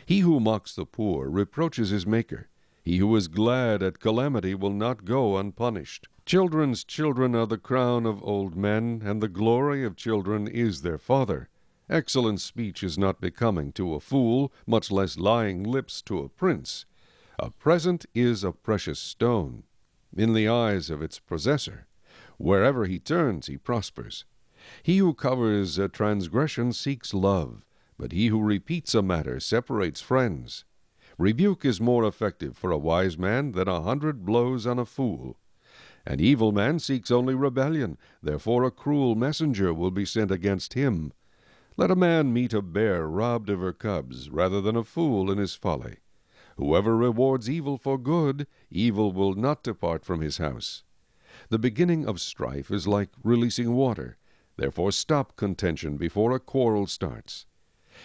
He who mocks the poor reproaches his Maker. He who is glad at calamity will not go unpunished. Children's children are the crown of old men, and the glory of children is their father. Excellent speech is not becoming to a fool, much less lying lips to a prince. A present is a precious stone in the eyes of its possessor. Wherever he turns, he prospers. He who covers a transgression seeks love, but he who repeats a matter separates friends. Rebuke is more effective for a wise man than 100 blows on a fool. An evil man seeks only rebellion, therefore a cruel messenger will be sent against him. Let a man meet a bear robbed of her cubs, rather than a fool in his folly. Whoever rewards evil for good, evil will not depart from his house. The beginning of strife is like releasing water. Therefore stop contention before a quarrel starts.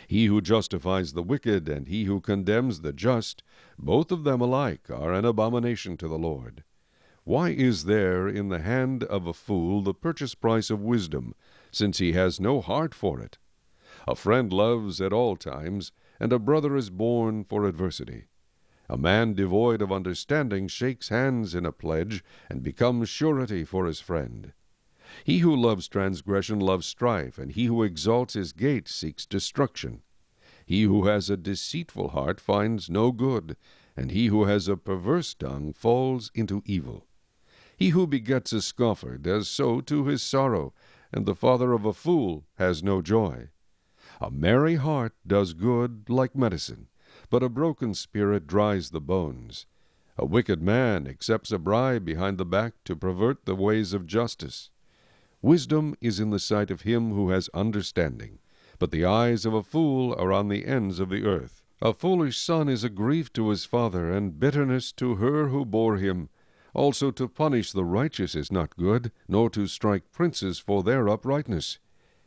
He who justifies the wicked and he who condemns the just, both of them alike are an abomination to the Lord. Why is there in the hand of a fool the purchase price of wisdom, since he has no heart for it? A friend loves at all times, and a brother is born for adversity. A man devoid of understanding shakes hands in a pledge, and becomes surety for his friend. He who loves transgression loves strife, and he who exalts his gate seeks destruction. He who has a deceitful heart finds no good, and he who has a perverse tongue falls into evil. He who begets a scoffer does so to his sorrow, and the father of a fool has no joy. A merry heart does good like medicine, but a broken spirit dries the bones. A wicked man accepts a bribe behind the back to pervert the ways of justice. Wisdom is in the sight of him who has understanding, but the eyes of a fool are on the ends of the earth. A foolish son is a grief to his father, and bitterness to her who bore him. Also to punish the righteous is not good, nor to strike princes for their uprightness.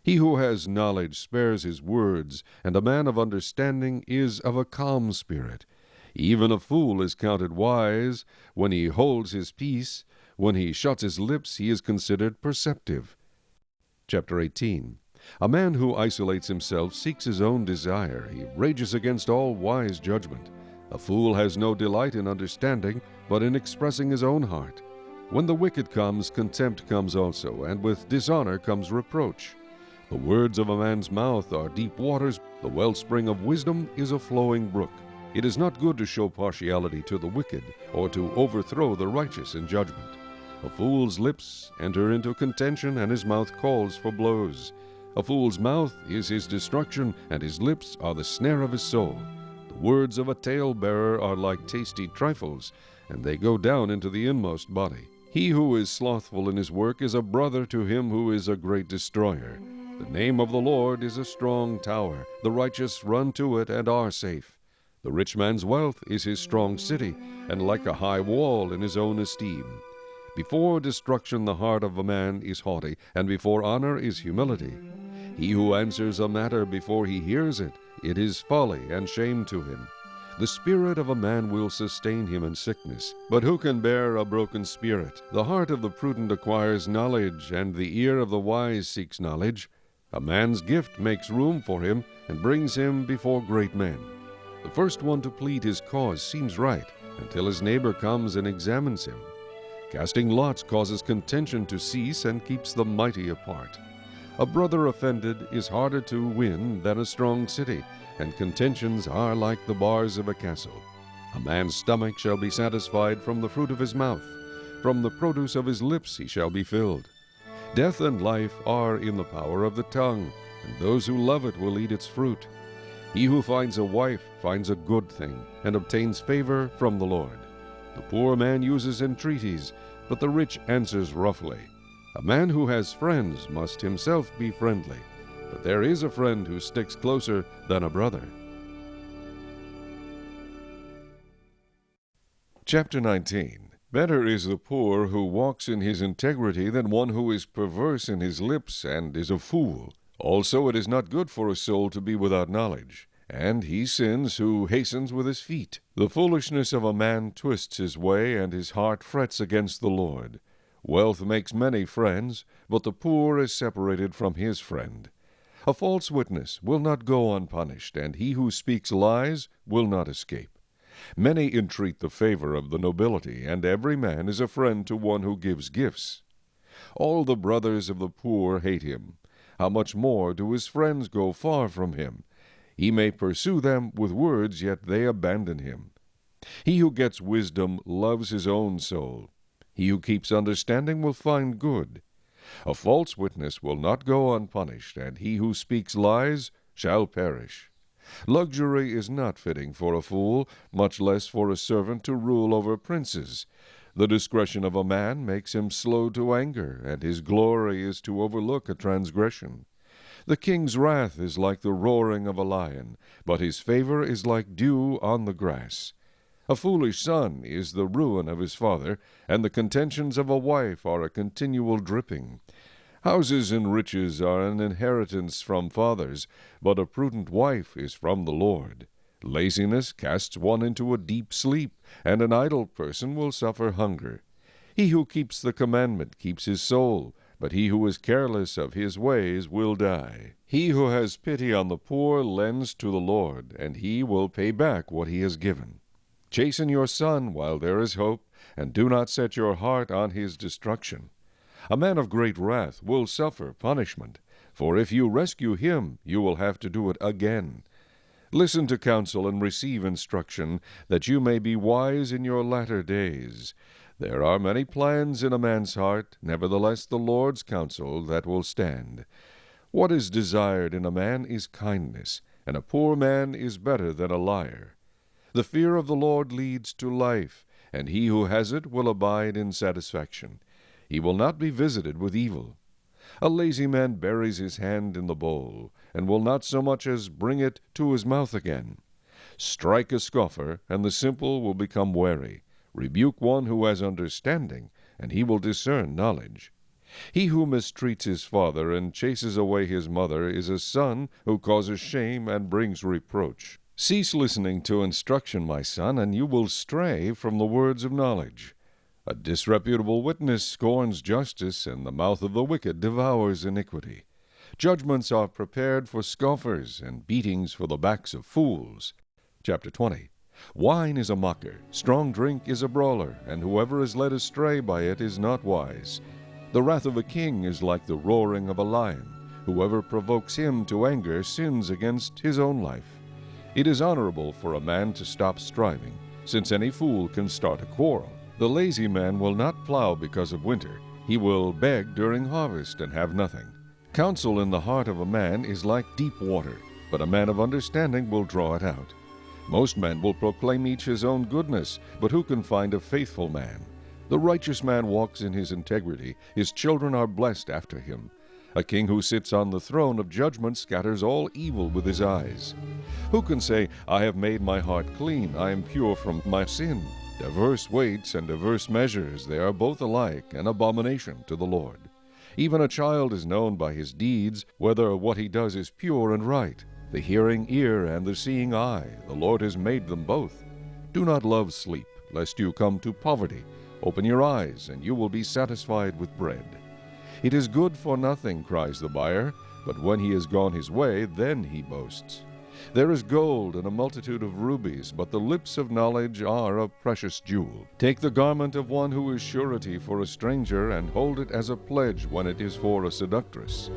He who has knowledge spares his words, and a man of understanding is of a calm spirit. Even a fool is counted wise when he holds his peace. When he shuts his lips, he is considered perceptive. Chapter 18. A man who isolates himself seeks his own desire. He rages against all wise judgment. A fool has no delight in understanding, but in expressing his own heart. When the wicked comes, contempt comes also, and with dishonor comes reproach. The words of a man's mouth are deep waters. The wellspring of wisdom is a flowing brook. It is not good to show partiality to the wicked, or to overthrow the righteous in judgment. A fool's lips enter into contention, and his mouth calls for blows. A fool's mouth is his destruction, and his lips are the snare of his soul. The words of a talebearer are like tasty trifles, and they go down into the inmost body. He who is slothful in his work is a brother to him who is a great destroyer. The name of the Lord is a strong tower. The righteous run to it and are safe. The rich man's wealth is his strong city, and like a high wall in his own esteem. Before destruction the heart of a man is haughty, and before honor is humility. He who answers a matter before he hears it, it is folly and shame to him. The spirit of a man will sustain him in sickness, but who can bear a broken spirit? The heart of the prudent acquires knowledge, and the ear of the wise seeks knowledge. A man's gift makes room for him, and brings him before great men. The first one to plead his cause seems right, until his neighbor comes and examines him. Casting lots causes contention to cease and keeps the mighty apart. A brother offended is harder to win than a strong city, and contentions are like the bars of a castle. A man's stomach shall be satisfied from the fruit of his mouth. From the produce of his lips he shall be filled. Death and life are in the power of the tongue, and those who love it will eat its fruit. He who finds a wife finds a good thing, and obtains favor from the Lord. The poor man uses entreaties, but the rich answers roughly. A man who has friends must himself be friendly, but there is a friend who sticks closer than a brother. Chapter 19. Better is the poor who walks in his integrity than one who is perverse in his lips and is a fool. Also it is not good for a soul to be without knowledge, and he sins who hastens with his feet. The foolishness of a man twists his way, and his heart frets against the Lord. Wealth makes many friends, but the poor is separated from his friend. A false witness will not go unpunished, and he who speaks lies will not escape. Many entreat the favor of the nobility, and every man is a friend to one who gives gifts. All the brothers of the poor hate him. How much more do his friends go far from him? He may pursue them with words, yet they abandon him. He who gets wisdom loves his own soul. He who keeps understanding will find good. A false witness will not go unpunished, and he who speaks lies shall perish. Luxury is not fitting for a fool, much less for a servant to rule over princes. The discretion of a man makes him slow to anger, and his glory is to overlook a transgression. The king's wrath is like the roaring of a lion, but his favor is like dew on the grass. A foolish son is the ruin of his father, and the contentions of a wife are a continual dripping. Houses and riches are an inheritance from fathers, but a prudent wife is from the Lord. Laziness casts one into a deep sleep, and an idle person will suffer hunger. He who keeps the commandment keeps his soul, but he who is careless of his ways will die. He who has pity on the poor lends to the Lord, and he will pay back what he has given. Chasten your son while there is hope, and do not set your heart on his destruction. A man of great wrath will suffer punishment, for if you rescue him, you will have to do it again. Listen to counsel and receive instruction, that you may be wise in your latter days. There are many plans in a man's heart, nevertheless the Lord's counsel that will stand. What is desired in a man is kindness, and a poor man is better than a liar. The fear of the Lord leads to life, and he who has it will abide in satisfaction. He will not be visited with evil. A lazy man buries his hand in the bowl, and will not so much as bring it to his mouth again. Strike a scoffer, and the simple will become wary. Rebuke one who has understanding, and he will discern knowledge. He who mistreats his father and chases away his mother is a son who causes shame and brings reproach. Cease listening to instruction, my son, and you will stray from the words of knowledge. A disreputable witness scorns justice, and the mouth of the wicked devours iniquity. Judgments are prepared for scoffers, and beatings for the backs of fools. Chapter 20. Wine is a mocker, strong drink is a brawler, and whoever is led astray by it is not wise. The wrath of a king is like the roaring of a lion. Whoever provokes him to anger sins against his own life. It is honorable for a man to stop striving, since any fool can start a quarrel. The lazy man will not plow because of winter. He will beg during harvest and have nothing. Counsel in the heart of a man is like deep water, but a man of understanding will draw it out. Most men will proclaim each his own goodness, but who can find a faithful man? The righteous man walks in his integrity. His children are blessed after him. A king who sits on the throne of judgment scatters all evil with his eyes. Who can say, I have made my heart clean, I am pure from my sin? Diverse weights and diverse measures, they are both alike an abomination to the Lord. Even a child is known by his deeds, whether what he does is pure and right. The hearing ear and the seeing eye, the Lord has made them both. Do not love sleep, lest you come to poverty. Open your eyes, and you will be satisfied with bread. It is good for nothing, cries the buyer, but when he has gone his way, then he boasts. There is gold and a multitude of rubies, but the lips of knowledge are a precious jewel. Take the garment of one who is surety for a stranger, and hold it as a pledge when it is for a seductress.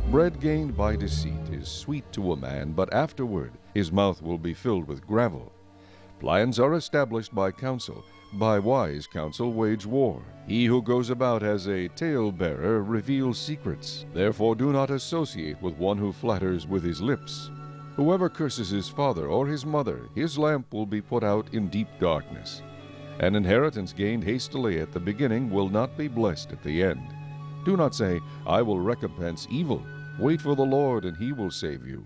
Bread gained by deceit is sweet to a man, but afterward his mouth will be filled with gravel. Plans are established by counsel. By wise counsel wage war. He who goes about as a tale-bearer reveals secrets. Therefore do not associate with one who flatters with his lips. Whoever curses his father or his mother, his lamp will be put out in deep darkness. An inheritance gained hastily at the beginning will not be blessed at the end. Do not say, I will recompense evil. Wait for the Lord, and he will save you.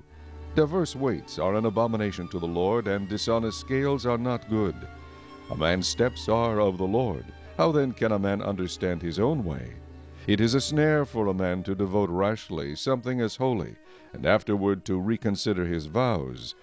Diverse weights are an abomination to the Lord, and dishonest scales are not good. A man's steps are of the Lord. How then can a man understand his own way? It is a snare for a man to devote rashly something as holy, and afterward to reconsider his vows.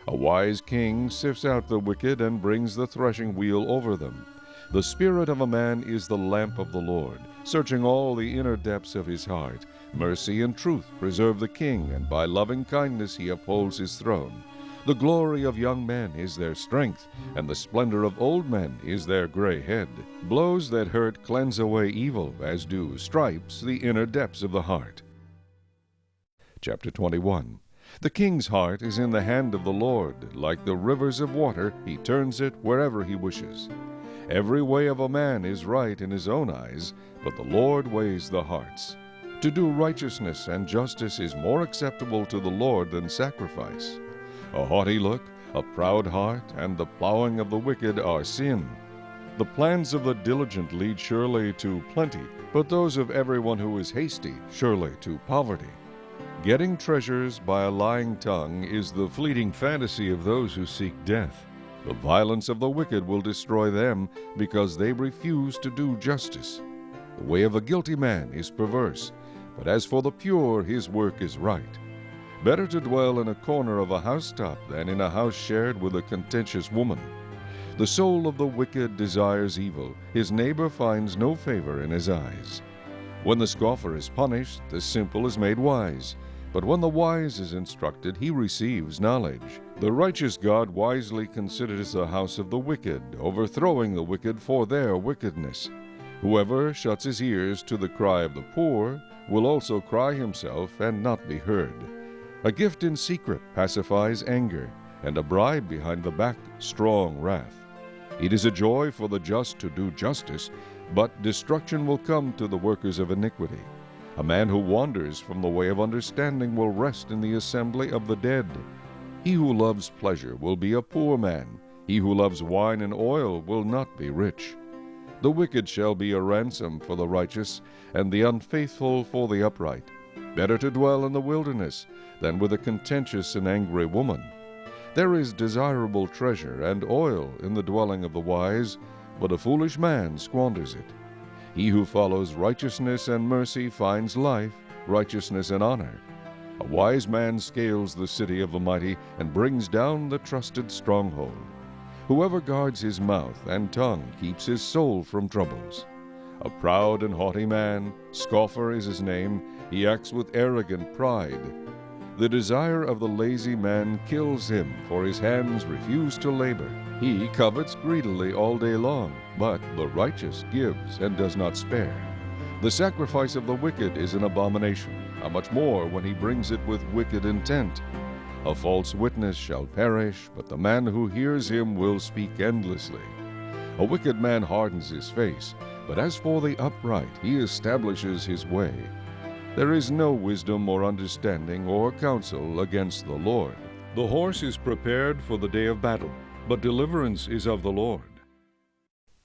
A wise king sifts out the wicked and brings the threshing wheel over them. The spirit of a man is the lamp of the Lord, searching all the inner depths of his heart. Mercy and truth preserve the king, and by loving kindness he upholds his throne. The glory of young men is their strength, and the splendor of old men is their gray head. Blows that hurt cleanse away evil, as do stripes the inner depths of the heart. Chapter 21. The king's heart is in the hand of the Lord. Like the rivers of water, he turns it wherever he wishes. Every way of a man is right in his own eyes, but the Lord weighs the hearts. To do righteousness and justice is more acceptable to the Lord than sacrifice. A haughty look, a proud heart, and the plowing of the wicked are sin. The plans of the diligent lead surely to plenty, but those of everyone who is hasty surely to poverty. Getting treasures by a lying tongue is the fleeting fantasy of those who seek death. The violence of the wicked will destroy them, because they refuse to do justice. The way of a guilty man is perverse, but as for the pure, his work is right. Better to dwell in a corner of a housetop than in a house shared with a contentious woman. The soul of the wicked desires evil. His neighbor finds no favor in his eyes. When the scoffer is punished, the simple is made wise. But when the wise is instructed, he receives knowledge. The righteous God wisely considers the house of the wicked, overthrowing the wicked for their wickedness. Whoever shuts his ears to the cry of the poor will also cry himself and not be heard. A gift in secret pacifies anger, and a bribe behind the back strong wrath. It is a joy for the just to do justice, but destruction will come to the workers of iniquity. A man who wanders from the way of understanding will rest in the assembly of the dead. He who loves pleasure will be a poor man. He who loves wine and oil will not be rich. The wicked shall be a ransom for the righteous, and the unfaithful for the upright. Better to dwell in the wilderness than with a contentious and angry woman. There is desirable treasure and oil in the dwelling of the wise, but a foolish man squanders it. He who follows righteousness and mercy finds life, righteousness, and honor. A wise man scales the city of the mighty and brings down the trusted stronghold. Whoever guards his mouth and tongue keeps his soul from troubles. A proud and haughty man, scoffer is his name, he acts with arrogant pride. The desire of the lazy man kills him, for his hands refuse to labor. He covets greedily all day long, but the righteous gives and does not spare. The sacrifice of the wicked is an abomination, how much more when he brings it with wicked intent. A false witness shall perish, but the man who hears him will speak endlessly. A wicked man hardens his face, but as for the upright, he establishes his way. There is no wisdom or understanding or counsel against the Lord. The horse is prepared for the day of battle, but deliverance is of the Lord.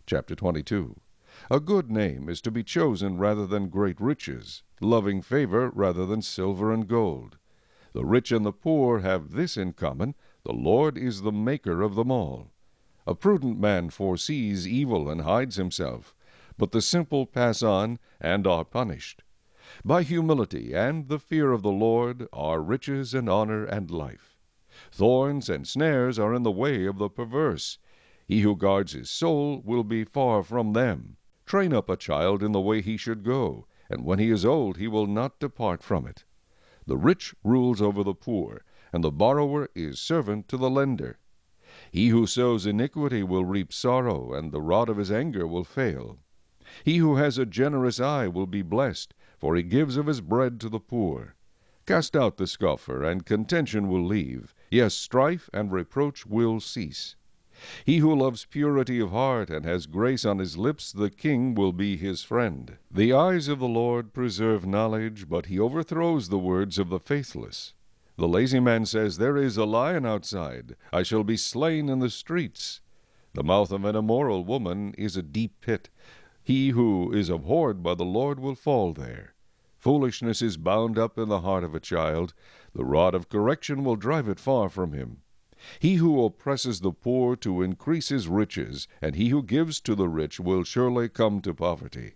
Chapter 22. A good name is to be chosen rather than great riches, loving favor rather than silver and gold. The rich and the poor have this in common: the Lord is the maker of them all. A prudent man foresees evil and hides himself, but the simple pass on and are punished. By humility and the fear of the Lord are riches and honor and life. Thorns and snares are in the way of the perverse. He who guards his soul will be far from them. Train up a child in the way he should go, and when he is old he will not depart from it. The rich rules over the poor, and the borrower is servant to the lender. He who sows iniquity will reap sorrow, and the rod of his anger will fail. He who has a generous eye will be blessed, for he gives of his bread to the poor. Cast out the scoffer, and contention will leave. Yes, strife and reproach will cease. He who loves purity of heart and has grace on his lips, the king will be his friend. The eyes of the Lord preserve knowledge, but he overthrows the words of the faithless. The lazy man says, "There is a lion outside. I shall be slain in the streets." The mouth of an immoral woman is a deep pit. He who is abhorred by the Lord will fall there. Foolishness is bound up in the heart of a child. The rod of correction will drive it far from him. He who oppresses the poor to increase his riches, and he who gives to the rich will surely come to poverty.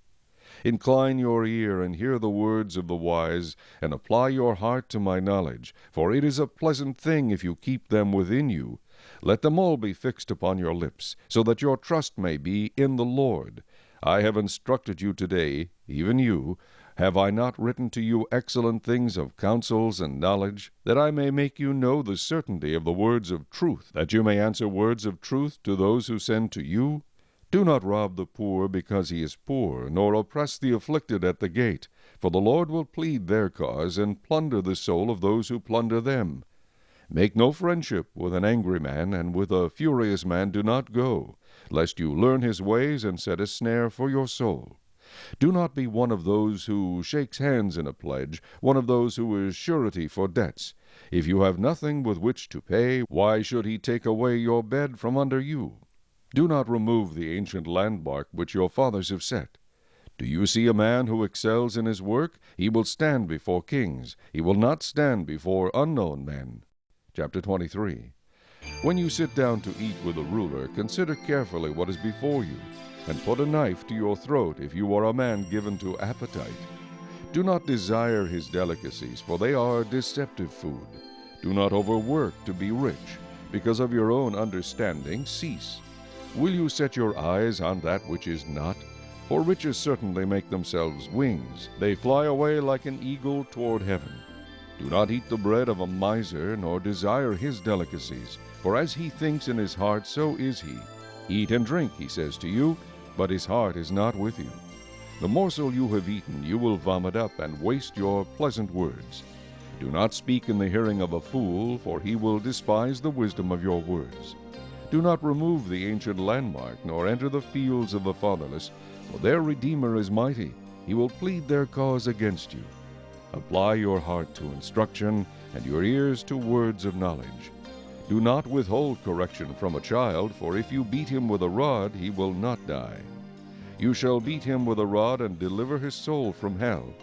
Incline your ear and hear the words of the wise, and apply your heart to my knowledge, for it is a pleasant thing if you keep them within you. Let them all be fixed upon your lips, so that your trust may be in the Lord. I have instructed you today, even you. Have I not written to you excellent things of counsels and knowledge, that I may make you know the certainty of the words of truth, that you may answer words of truth to those who send to you? Do not rob the poor because he is poor, nor oppress the afflicted at the gate, for the Lord will plead their cause and plunder the soul of those who plunder them. Make no friendship with an angry man, and with a furious man do not go, lest you learn his ways and set a snare for your soul. Do not be one of those who shakes hands in a pledge, one of those who is surety for debts. If you have nothing with which to pay, why should he take away your bed from under you? Do not remove the ancient landmark which your fathers have set. Do you see a man who excels in his work? He will stand before kings. He will not stand before unknown men. Chapter 23. When you sit down to eat with a ruler, consider carefully what is before you, and put a knife to your throat if you are a man given to appetite. Do not desire his delicacies, for they are deceptive food. Do not overwork to be rich. Because of your own understanding, cease. Will you set your eyes on that which is not? For riches certainly make themselves wings. They fly away like an eagle toward heaven. Do not eat the bread of a miser, nor desire his delicacies. For as he thinks in his heart, so is he. Eat and drink, he says to you, but his heart is not with you. The morsel you have eaten you will vomit up and waste your pleasant words. Do not speak in the hearing of a fool, for he will despise the wisdom of your words. Do not remove the ancient landmark, nor enter the fields of the fatherless, for their Redeemer is mighty. He will plead their cause against you. Apply your heart to instruction, and your ears to words of knowledge. Do not withhold correction from a child, for if you beat him with a rod, he will not die. You shall beat him with a rod and deliver his soul from hell.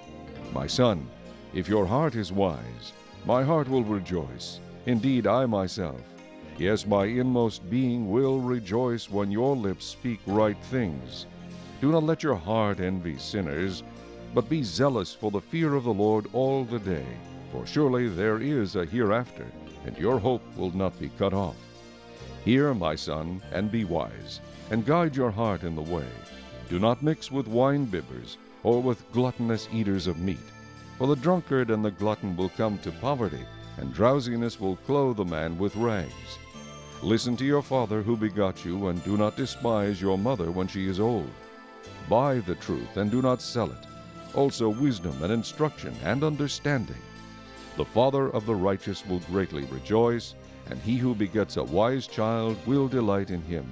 My son, if your heart is wise, my heart will rejoice. Indeed, I myself, yes, my inmost being will rejoice when your lips speak right things. Do not let your heart envy sinners, but be zealous for the fear of the Lord all the day. For surely there is a hereafter, and your hope will not be cut off. Hear, my son, and be wise, and guide your heart in the way. Do not mix with wine-bibbers, or with gluttonous eaters of meat. For the drunkard and the glutton will come to poverty, and drowsiness will clothe a man with rags. Listen to your father who begot you, and do not despise your mother when she is old. Buy the truth, and do not sell it, also wisdom and instruction and understanding. The father of the righteous will greatly rejoice, and he who begets a wise child will delight in him.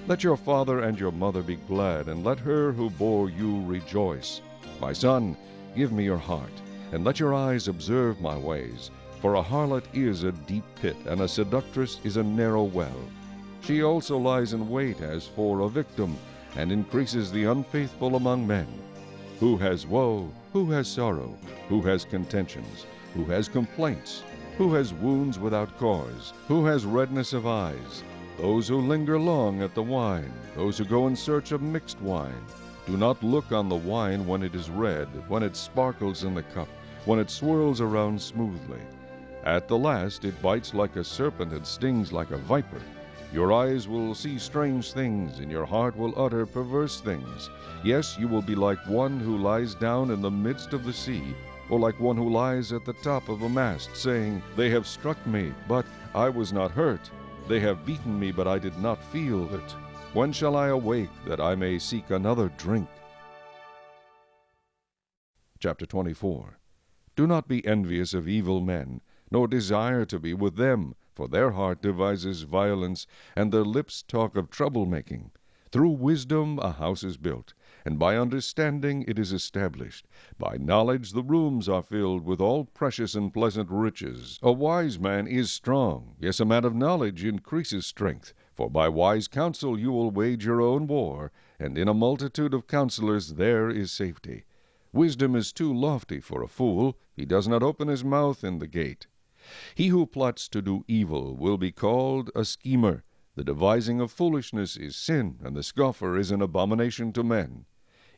Let your father and your mother be glad, and let her who bore you rejoice. My son, give me your heart, and let your eyes observe my ways. For a harlot is a deep pit, and a seductress is a narrow well. She also lies in wait as for a victim, and increases the unfaithful among men. Who has woe? Who has sorrow? Who has contentions? Who has complaints? Who has wounds without cause? Who has redness of eyes? Those who linger long at the wine, those who go in search of mixed wine. Do not look on the wine when it is red, when it sparkles in the cup, when it swirls around smoothly. At the last it bites like a serpent and stings like a viper. Your eyes will see strange things, and your heart will utter perverse things. Yes, you will be like one who lies down in the midst of the sea, or like one who lies at the top of a mast, saying, They have struck me, but I was not hurt. They have beaten me, but I did not feel it. When shall I awake, that I may seek another drink? Chapter 24. Do not be envious of evil men, nor desire to be with them, for their heart devises violence, and their lips talk of troublemaking. Through wisdom a house is built, and by understanding it is established. By knowledge the rooms are filled with all precious and pleasant riches. A wise man is strong, yes, a man of knowledge increases strength. For by wise counsel you will wage your own war, and in a multitude of counselors there is safety. Wisdom is too lofty for a fool. He does not open his mouth in the gate. He who plots to do evil will be called a schemer. The devising of foolishness is sin, and the scoffer is an abomination to men.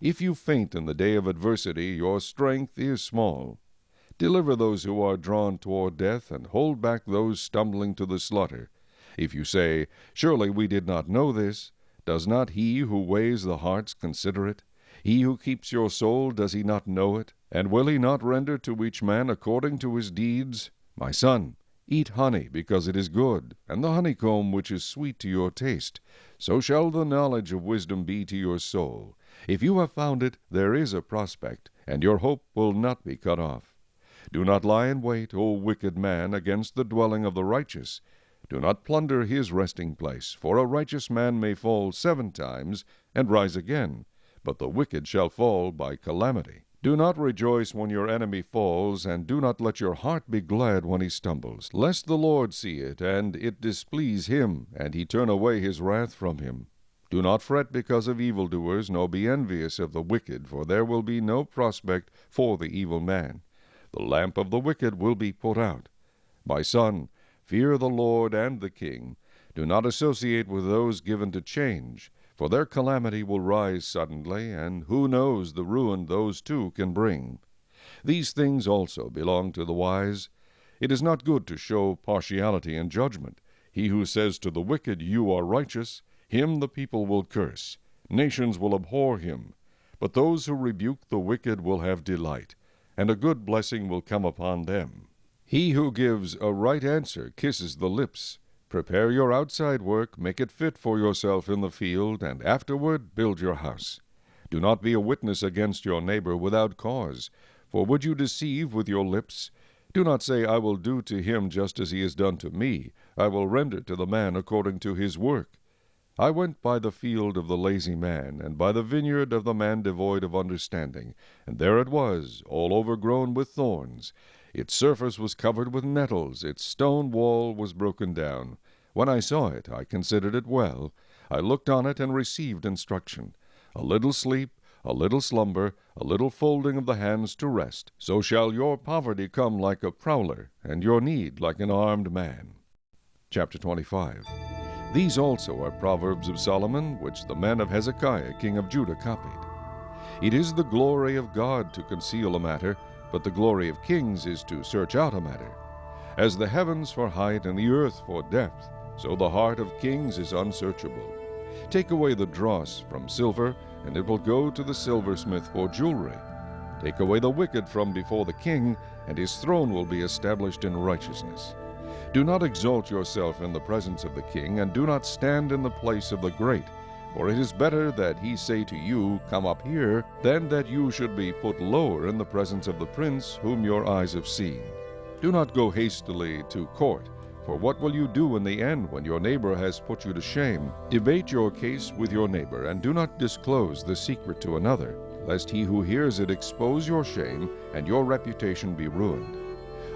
If you faint in the day of adversity, your strength is small. Deliver those who are drawn toward death, and hold back those stumbling to the slaughter. If you say, Surely we did not know this, does not he who weighs the hearts consider it? He who keeps your soul, does he not know it? And will he not render to each man according to his deeds? My son, eat honey, because it is good, and the honeycomb which is sweet to your taste. So shall the knowledge of wisdom be to your soul. If you have found it, there is a prospect, and your hope will not be cut off. Do not lie in wait, O wicked man, against the dwelling of the righteous. Do not plunder his resting place, for a righteous man may fall 7 times and rise again, but the wicked shall fall by calamity. Do not rejoice when your enemy falls, and do not let your heart be glad when he stumbles, lest the Lord see it, and it displease him, and he turn away his wrath from him. Do not fret because of evildoers, nor be envious of the wicked, for there will be no prospect for the evil man. The lamp of the wicked will be put out. My son, fear the Lord and the king. Do not associate with those given to change, for their calamity will rise suddenly, and who knows the ruin those two can bring. These things also belong to the wise. It is not good to show partiality in judgment. He who says to the wicked, "You are righteous," him the people will curse. Nations will abhor him. But those who rebuke the wicked will have delight, and a good blessing will come upon them. He who gives a right answer kisses the lips. Prepare your outside work, make it fit for yourself in the field, and afterward build your house. Do not be a witness against your neighbor without cause, for would you deceive with your lips? Do not say, "I will do to him just as he has done to me. I will render to the man according to his work." I went by the field of the lazy man, and by the vineyard of the man devoid of understanding, and there it was, all overgrown with thorns. Its surface was covered with nettles, its stone wall was broken down. When I saw it, I considered it well. I looked on it and received instruction. A little sleep, a little slumber, a little folding of the hands to rest. So shall your poverty come like a prowler, and your need like an armed man. Chapter 25. These also are Proverbs of Solomon, which the men of Hezekiah king of Judah copied. It is the glory of God to conceal a matter, but the glory of kings is to search out a matter. As the heavens for height and the earth for depth, so the heart of kings is unsearchable. Take away the dross from silver, and it will go to the silversmith for jewelry. Take away the wicked from before the king, and his throne will be established in righteousness. Do not exalt yourself in the presence of the king, and do not stand in the place of the great. For it is better that he say to you, "Come up here," than that you should be put lower in the presence of the prince whom your eyes have seen. Do not go hastily to court, for what will you do in the end when your neighbor has put you to shame? Debate your case with your neighbor, and do not disclose the secret to another, lest he who hears it expose your shame, and your reputation be ruined.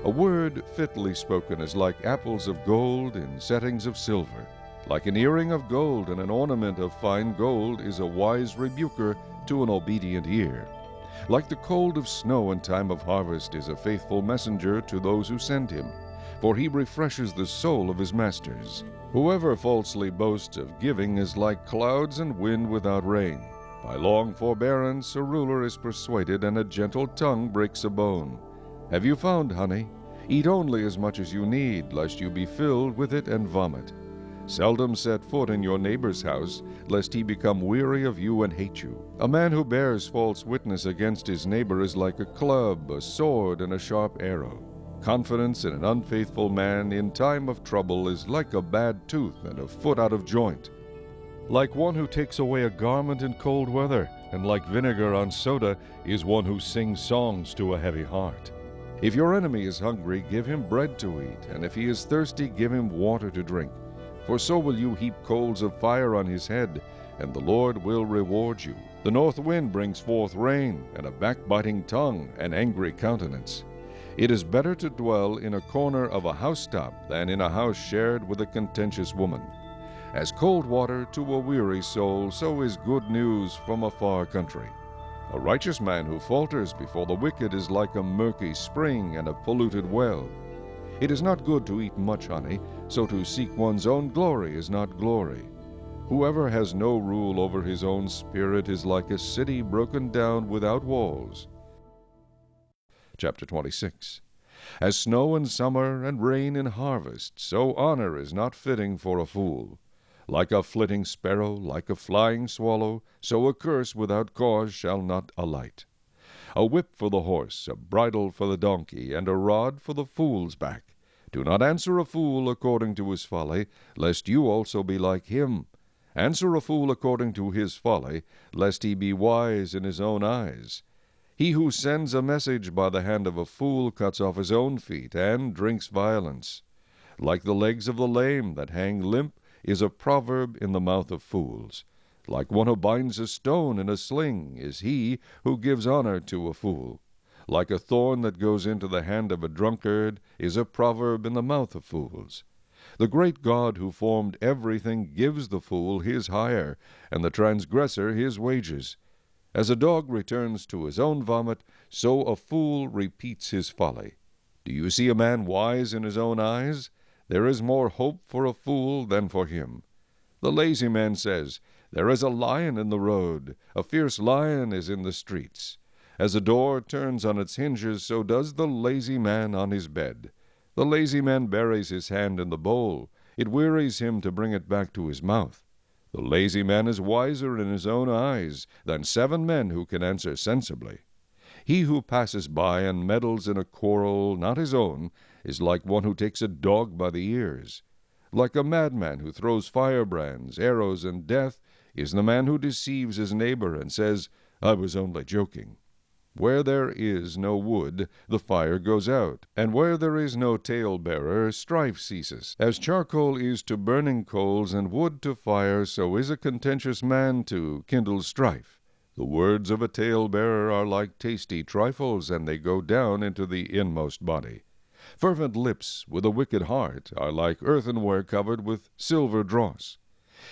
A word fitly spoken is like apples of gold in settings of silver. Like an earring of gold and an ornament of fine gold is a wise rebuker to an obedient ear. Like the cold of snow in time of harvest is a faithful messenger to those who send him, for he refreshes the soul of his masters. Whoever falsely boasts of giving is like clouds and wind without rain. By long forbearance a ruler is persuaded, and a gentle tongue breaks a bone. Have you found honey? Eat only as much as you need, lest you be filled with it and vomit. Seldom set foot in your neighbor's house, lest he become weary of you and hate you. A man who bears false witness against his neighbor is like a club, a sword, and a sharp arrow. Confidence in an unfaithful man in time of trouble is like a bad tooth and a foot out of joint. Like one who takes away a garment in cold weather, and like vinegar on soda is one who sings songs to a heavy heart. If your enemy is hungry, give him bread to eat, and if he is thirsty, give him water to drink. For so will you heap coals of fire on his head, and the Lord will reward you. The north wind brings forth rain, and a backbiting tongue, an angry countenance. It is better to dwell in a corner of a housetop than in a house shared with a contentious woman. As cold water to a weary soul, so is good news from a far country. A righteous man who falters before the wicked is like a murky spring and a polluted well. It is not good to eat much honey, so to seek one's own glory is not glory. Whoever has no rule over his own spirit is like a city broken down without walls. Chapter 26. As snow in summer and rain in harvest, so honor is not fitting for a fool. Like a flitting sparrow, like a flying swallow, so a curse without cause shall not alight. A whip for the horse, a bridle for the donkey, and a rod for the fool's back. Do not answer a fool according to his folly, lest you also be like him. Answer a fool according to his folly, lest he be wise in his own eyes. He who sends a message by the hand of a fool cuts off his own feet, and drinks violence. Like the legs of the lame that hang limp is a proverb in the mouth of fools. Like one who binds a stone in a sling is he who gives honor to a fool. Like a thorn that goes into the hand of a drunkard is a proverb in the mouth of fools. The great God who formed everything gives the fool his hire, and the transgressor his wages. As a dog returns to his own vomit, so a fool repeats his folly. Do you see a man wise in his own eyes? There is more hope for a fool than for him. The lazy man says, "There is a lion in the road, a fierce lion is in the streets." As a door turns on its hinges, so does the lazy man on his bed. The lazy man buries his hand in the bowl. It wearies him to bring it back to his mouth. The lazy man is wiser in his own eyes than 7 men who can answer sensibly. He who passes by and meddles in a quarrel not his own is like one who takes a dog by the ears. Like a madman who throws firebrands, arrows, and death is the man who deceives his neighbor and says, "I was only joking." Where there is no wood, the fire goes out, and where there is no tale-bearer, strife ceases. As charcoal is to burning coals and wood to fire, so is a contentious man to kindle strife. The words of a tale-bearer are like tasty trifles, and they go down into the inmost body. Fervent lips with a wicked heart are like earthenware covered with silver dross.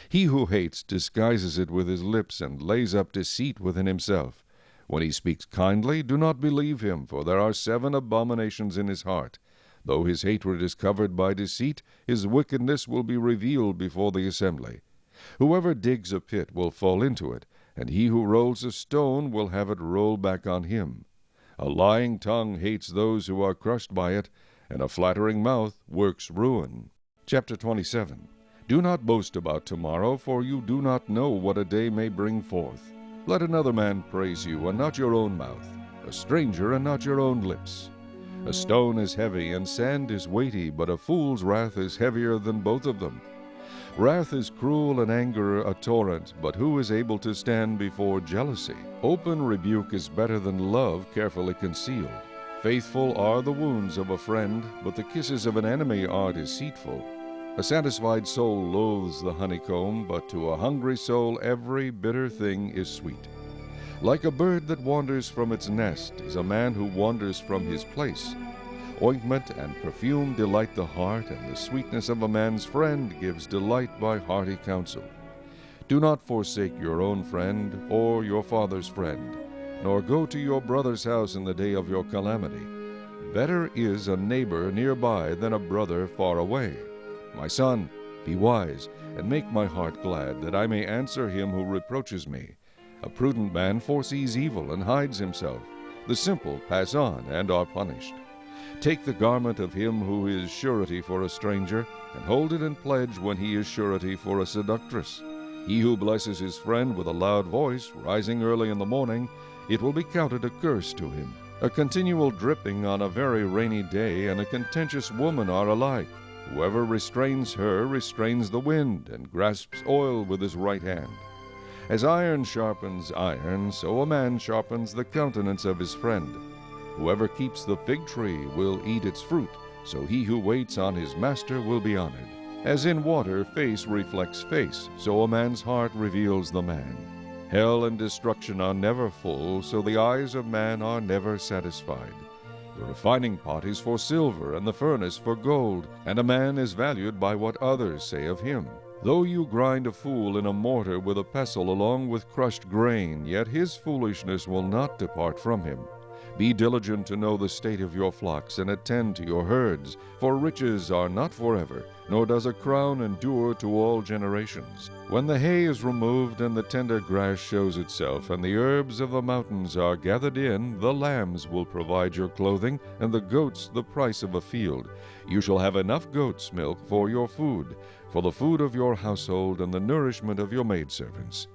He who hates disguises it with his lips and lays up deceit within himself. When he speaks kindly, do not believe him, for there are 7 abominations in his heart. Though his hatred is covered by deceit, his wickedness will be revealed before the assembly. Whoever digs a pit will fall into it, and he who rolls a stone will have it roll back on him. A lying tongue hates those who are crushed by it, and a flattering mouth works ruin. Chapter 27. Do not boast about tomorrow, for you do not know what a day may bring forth. Let another man praise you, and not your own mouth, a stranger, and not your own lips. A stone is heavy, and sand is weighty, but a fool's wrath is heavier than both of them. Wrath is cruel, and anger a torrent, but who is able to stand before jealousy? Open rebuke is better than love carefully concealed. Faithful are the wounds of a friend, but the kisses of an enemy are deceitful. A satisfied soul loathes the honeycomb, but to a hungry soul every bitter thing is sweet. Like a bird that wanders from its nest is a man who wanders from his place. Ointment and perfume delight the heart, and the sweetness of a man's friend gives delight by hearty counsel. Do not forsake your own friend or your father's friend, nor go to your brother's house in the day of your calamity. Better is a neighbor nearby than a brother far away. My son, be wise, and make my heart glad, that I may answer him who reproaches me. A prudent man foresees evil and hides himself. The simple pass on and are punished. Take the garment of him who is surety for a stranger, and hold it in pledge when he is surety for a seductress. He who blesses his friend with a loud voice, rising early in the morning, it will be counted a curse to him. A continual dripping on a very rainy day and a contentious woman are alike. Whoever restrains her restrains the wind, and grasps oil with his right hand. As iron sharpens iron, so a man sharpens the countenance of his friend. Whoever keeps the fig tree will eat its fruit, so he who waits on his master will be honored. As in water face reflects face, so a man's heart reveals the man. Hell and destruction are never full, so the eyes of man are never satisfied. The refining pot is for silver, and the furnace for gold, and a man is valued by what others say of him. Though you grind a fool in a mortar with a pestle along with crushed grain, yet his foolishness will not depart from him. Be diligent to know the state of your flocks, and attend to your herds, for riches are not forever, nor does a crown endure to all generations. When the hay is removed, and the tender grass shows itself, and the herbs of the mountains are gathered in, the lambs will provide your clothing, and the goats the price of a field. You shall have enough goat's milk for your food, for the food of your household, and the nourishment of your maidservants.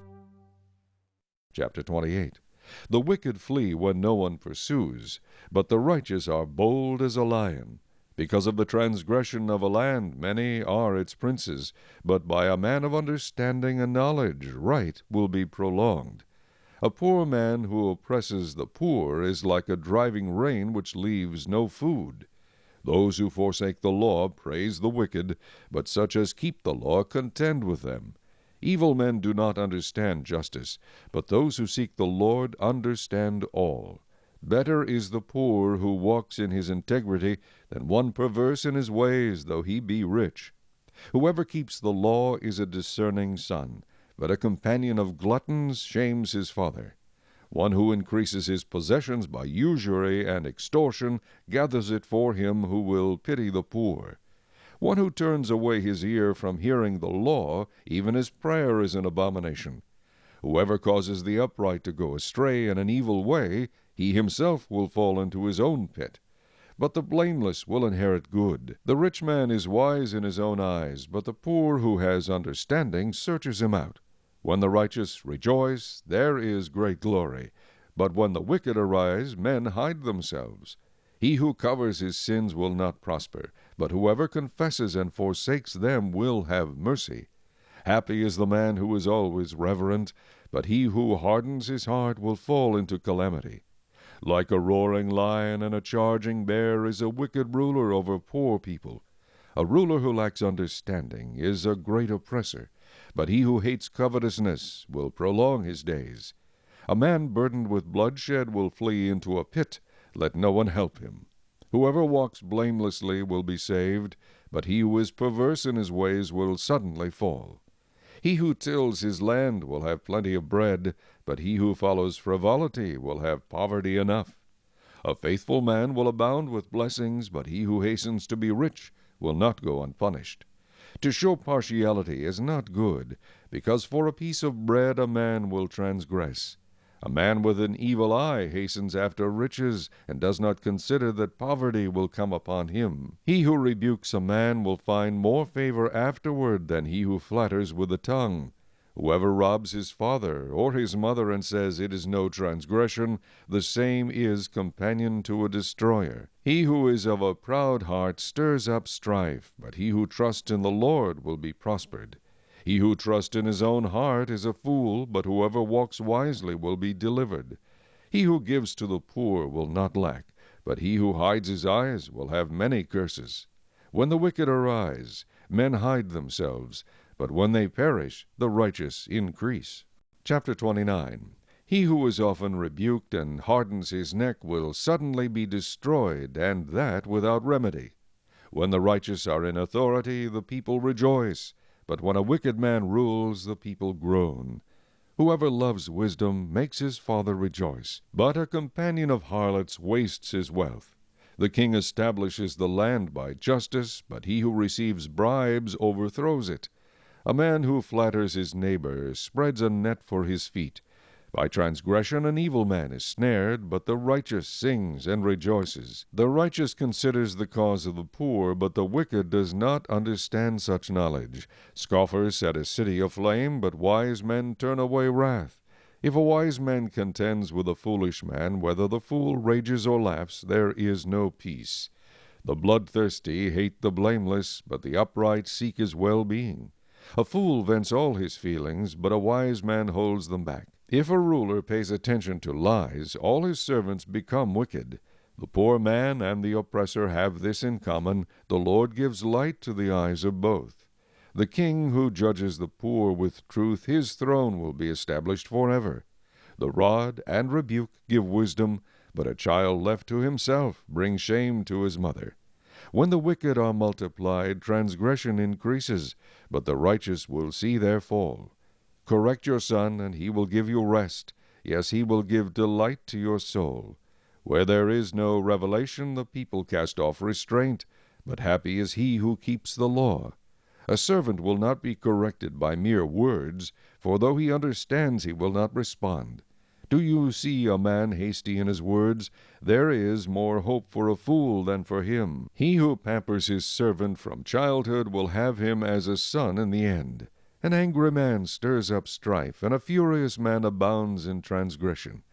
Chapter 28. The wicked flee when no one pursues, but the righteous are bold as a lion. Because of the transgression of a land, many are its princes, but by a man of understanding and knowledge, right will be prolonged. A poor man who oppresses the poor is like a driving rain which leaves no food. Those who forsake the law praise the wicked, but such as keep the law contend with them. Evil men do not understand justice, but those who seek the Lord understand all. Better is the poor who walks in his integrity than one perverse in his ways, though he be rich. Whoever keeps the law is a discerning son, but a companion of gluttons shames his father. One who increases his possessions by usury and extortion gathers it for him who will pity the poor. One who turns away his ear from hearing the law, even his prayer is an abomination. Whoever causes the upright to go astray in an evil way, he himself will fall into his own pit. But the blameless will inherit good. The rich man is wise in his own eyes, but the poor who has understanding searches him out. When the righteous rejoice, there is great glory. But when the wicked arise, men hide themselves. He who covers his sins will not prosper, but whoever confesses and forsakes them will have mercy. Happy is the man who is always reverent, but he who hardens his heart will fall into calamity. Like a roaring lion and a charging bear is a wicked ruler over poor people. A ruler who lacks understanding is a great oppressor, but he who hates covetousness will prolong his days. A man burdened with bloodshed will flee into a pit. Let no one help him. Whoever walks blamelessly will be saved, but he who is perverse in his ways will suddenly fall. He who tills his land will have plenty of bread, but he who follows frivolity will have poverty enough. A faithful man will abound with blessings, but he who hastens to be rich will not go unpunished. To show partiality is not good, because for a piece of bread a man will transgress. A man with an evil eye hastens after riches, and does not consider that poverty will come upon him. He who rebukes a man will find more favor afterward than he who flatters with the tongue. Whoever robs his father or his mother and says it is no transgression, the same is companion to a destroyer. He who is of a proud heart stirs up strife, but he who trusts in the Lord will be prospered. He who trusts in his own heart is a fool, but whoever walks wisely will be delivered. He who gives to the poor will not lack, but he who hides his eyes will have many curses. When the wicked arise, men hide themselves, but when they perish, the righteous increase. Chapter 29. He who is often rebuked and hardens his neck will suddenly be destroyed, and that without remedy. When the righteous are in authority, the people rejoice, but when a wicked man rules, the people groan. Whoever loves wisdom makes his father rejoice, but a companion of harlots wastes his wealth. The king establishes the land by justice, but he who receives bribes overthrows it. A man who flatters his neighbor spreads a net for his feet. By transgression an evil man is snared, but the righteous sings and rejoices. The righteous considers the cause of the poor, but the wicked does not understand such knowledge. Scoffers set a city aflame, but wise men turn away wrath. If a wise man contends with a foolish man, whether the fool rages or laughs, there is no peace. The bloodthirsty hate the blameless, but the upright seek his well-being. A fool vents all his feelings, but a wise man holds them back. If a ruler pays attention to lies, all his servants become wicked. The poor man and the oppressor have this in common: the Lord gives light to the eyes of both. The king who judges the poor with truth, his throne will be established forever. The rod and rebuke give wisdom, but a child left to himself brings shame to his mother. When the wicked are multiplied, transgression increases, but the righteous will see their fall. Correct your son, and he will give you rest. Yes, he will give delight to your soul. Where there is no revelation, the people cast off restraint, but happy is he who keeps the law. A servant will not be corrected by mere words, for though he understands, he will not respond. Do you see a man hasty in his words? There is more hope for a fool than for him. He who pampers his servant from childhood will have him as a son in the end. An angry man stirs up strife, and a furious man abounds in transgression.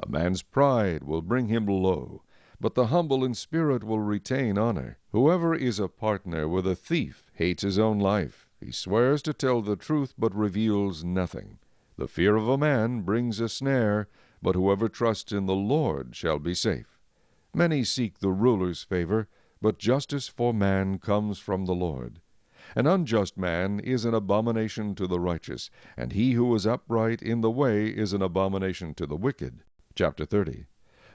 A man's pride will bring him low, but the humble in spirit will retain honor. Whoever is a partner with a thief hates his own life. He swears to tell the truth, but reveals nothing. The fear of a man brings a snare, but whoever trusts in the Lord shall be safe. Many seek the ruler's favor, but justice for man comes from the Lord. An unjust man is an abomination to the righteous, and he who is upright in the way is an abomination to the wicked. Chapter 30.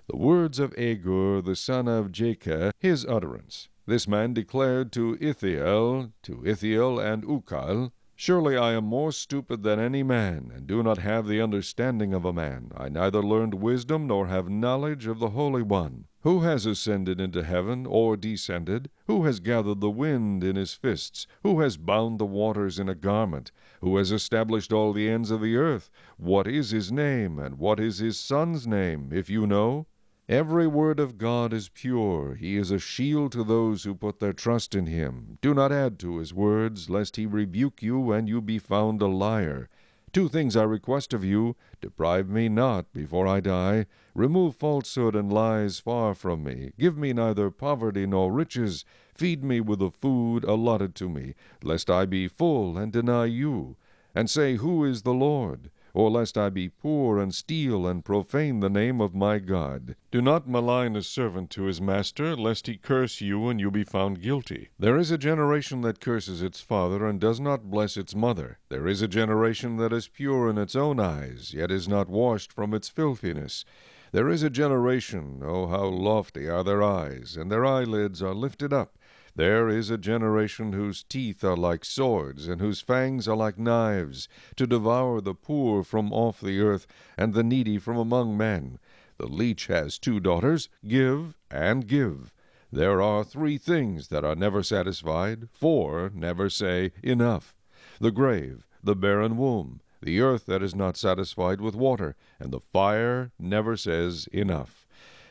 The words of Agur, the son of Jakeh, his utterance. This man declared to Ithiel and Ukal, Surely I am more stupid than any man, and do not have the understanding of a man. I neither learned wisdom nor have knowledge of the Holy One. Who has ascended into heaven, or descended? Who has gathered the wind in his fists? Who has bound the waters in a garment? Who has established all the ends of the earth? What is his name, and what is his son's name, if you know? Every word of God is pure. He is a shield to those who put their trust in him. Do not add to his words, lest he rebuke you, and you be found a liar. Two things I request of you. Deprive me not before I die. Remove falsehood and lies far from me. Give me neither poverty nor riches. Feed me with the food allotted to me, lest I be full and deny you, and say, Who is the Lord? Or lest I be poor and steal and profane the name of my God. Do not malign a servant to his master, lest he curse you and you be found guilty. There is a generation that curses its father and does not bless its mother. There is a generation that is pure in its own eyes, yet is not washed from its filthiness. There is a generation, oh, how lofty are their eyes, and their eyelids are lifted up. There is a generation whose teeth are like swords, and whose fangs are like knives, to devour the poor from off the earth, and the needy from among men. The leech has 2 daughters. Give and give. There are 3 things that are never satisfied. 4 never say, Enough. The grave, the barren womb, the earth that is not satisfied with water, and the fire never says, Enough.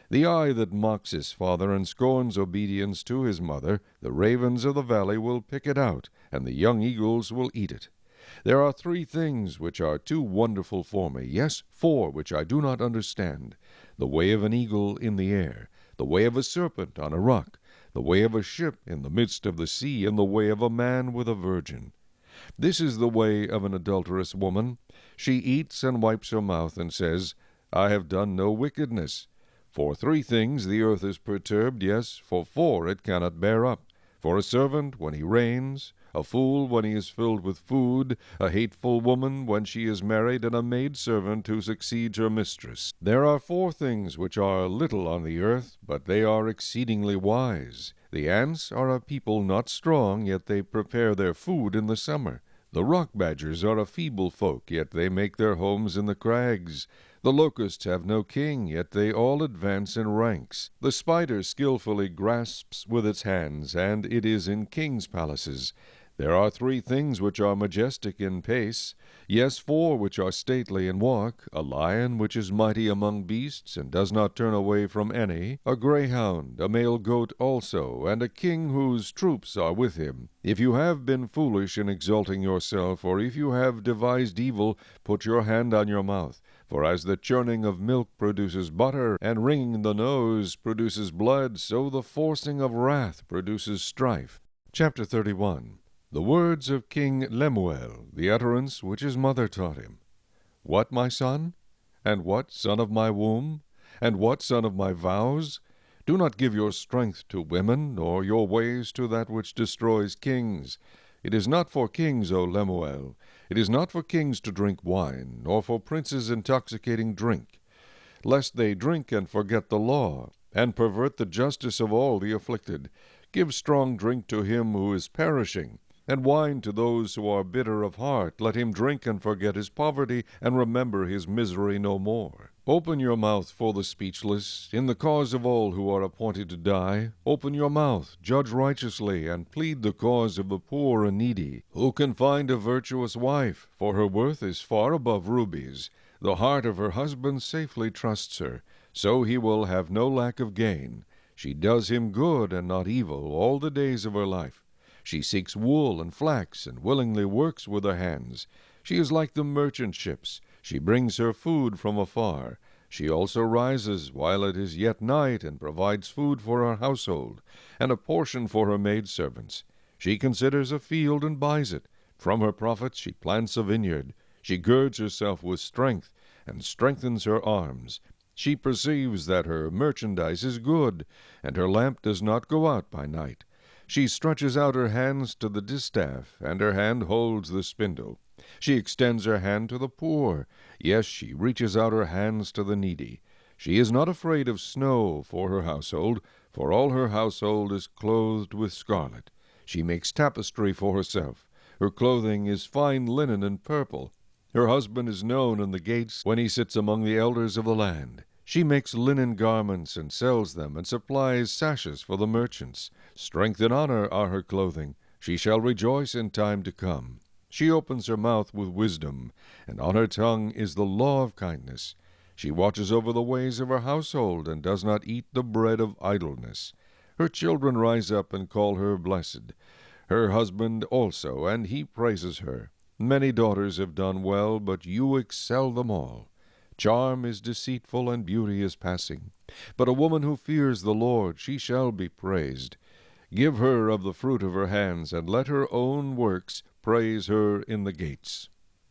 The eye that mocks his father and scorns obedience to his mother, the ravens of the valley will pick it out, and the young eagles will eat it. There are 3 things which are too wonderful for me, yes, 4 which I do not understand. The way of an eagle in the air, the way of a serpent on a rock, the way of a ship in the midst of the sea, and the way of a man with a virgin. This is the way of an adulterous woman. She eats and wipes her mouth and says, I have done no wickedness. For 3 things the earth is perturbed, yes, for 4 it cannot bear up. For a servant when he reigns, a fool when he is filled with food, a hateful woman when she is married, and a maidservant who succeeds her mistress. There are 4 things which are little on the earth, but they are exceedingly wise. The ants are a people not strong, yet they prepare their food in the summer. The rock badgers are a feeble folk, yet they make their homes in the crags. The locusts have no king, yet they all advance in ranks. The spider skillfully grasps with its hands, and it is in kings' palaces. There are 3 things which are majestic in pace, yes, 4 which are stately in walk, a lion which is mighty among beasts, and does not turn away from any, a greyhound, a male goat also, and a king whose troops are with him. If you have been foolish in exalting yourself, or if you have devised evil, put your hand on your mouth. For as the churning of milk produces butter, and wringing the nose produces blood, so the forcing of wrath produces strife. Chapter 31. The words of King Lemuel, the utterance which his mother taught him. What, my son? And what, son of my womb? And what, son of my vows? Do not give your strength to women, nor your ways to that which destroys kings. It is not for kings, O Lemuel. It is not for kings to drink wine, nor for princes intoxicating drink, lest they drink and forget the law, and pervert the justice of all the afflicted. Give strong drink to him who is perishing, and wine to those who are bitter of heart. Let him drink and forget his poverty, and remember his misery no more. Open your mouth for the speechless, in the cause of all who are appointed to die. Open your mouth, judge righteously, and plead the cause of the poor and needy. Who can find a virtuous wife? For her worth is far above rubies. The heart of her husband safely trusts her, so he will have no lack of gain. She does him good and not evil all the days of her life. She seeks wool and flax, and willingly works with her hands. She is like the merchant ships. She brings her food from afar. She also rises while it is yet night, and provides food for her household, and a portion for her maidservants. She considers a field and buys it. From her profits she plants a vineyard. She girds herself with strength, and strengthens her arms. She perceives that her merchandise is good, and her lamp does not go out by night. She stretches out her hands to the distaff, and her hand holds the spindle. She extends her hand to the poor. Yes, she reaches out her hands to the needy. She is not afraid of snow for her household, for all her household is clothed with scarlet. She makes tapestry for herself. Her clothing is fine linen and purple. Her husband is known in the gates when he sits among the elders of the land. She makes linen garments and sells them, and supplies sashes for the merchants. Strength and honor are her clothing. She shall rejoice in time to come. She opens her mouth with wisdom, and on her tongue is the law of kindness. She watches over the ways of her household, and does not eat the bread of idleness. Her children rise up and call her blessed. Her husband also, and he praises her. Many daughters have done well, but you excel them all. Charm is deceitful, and beauty is passing. But a woman who fears the Lord, she shall be praised. Give her of the fruit of her hands, and let her own works praise her in the gates.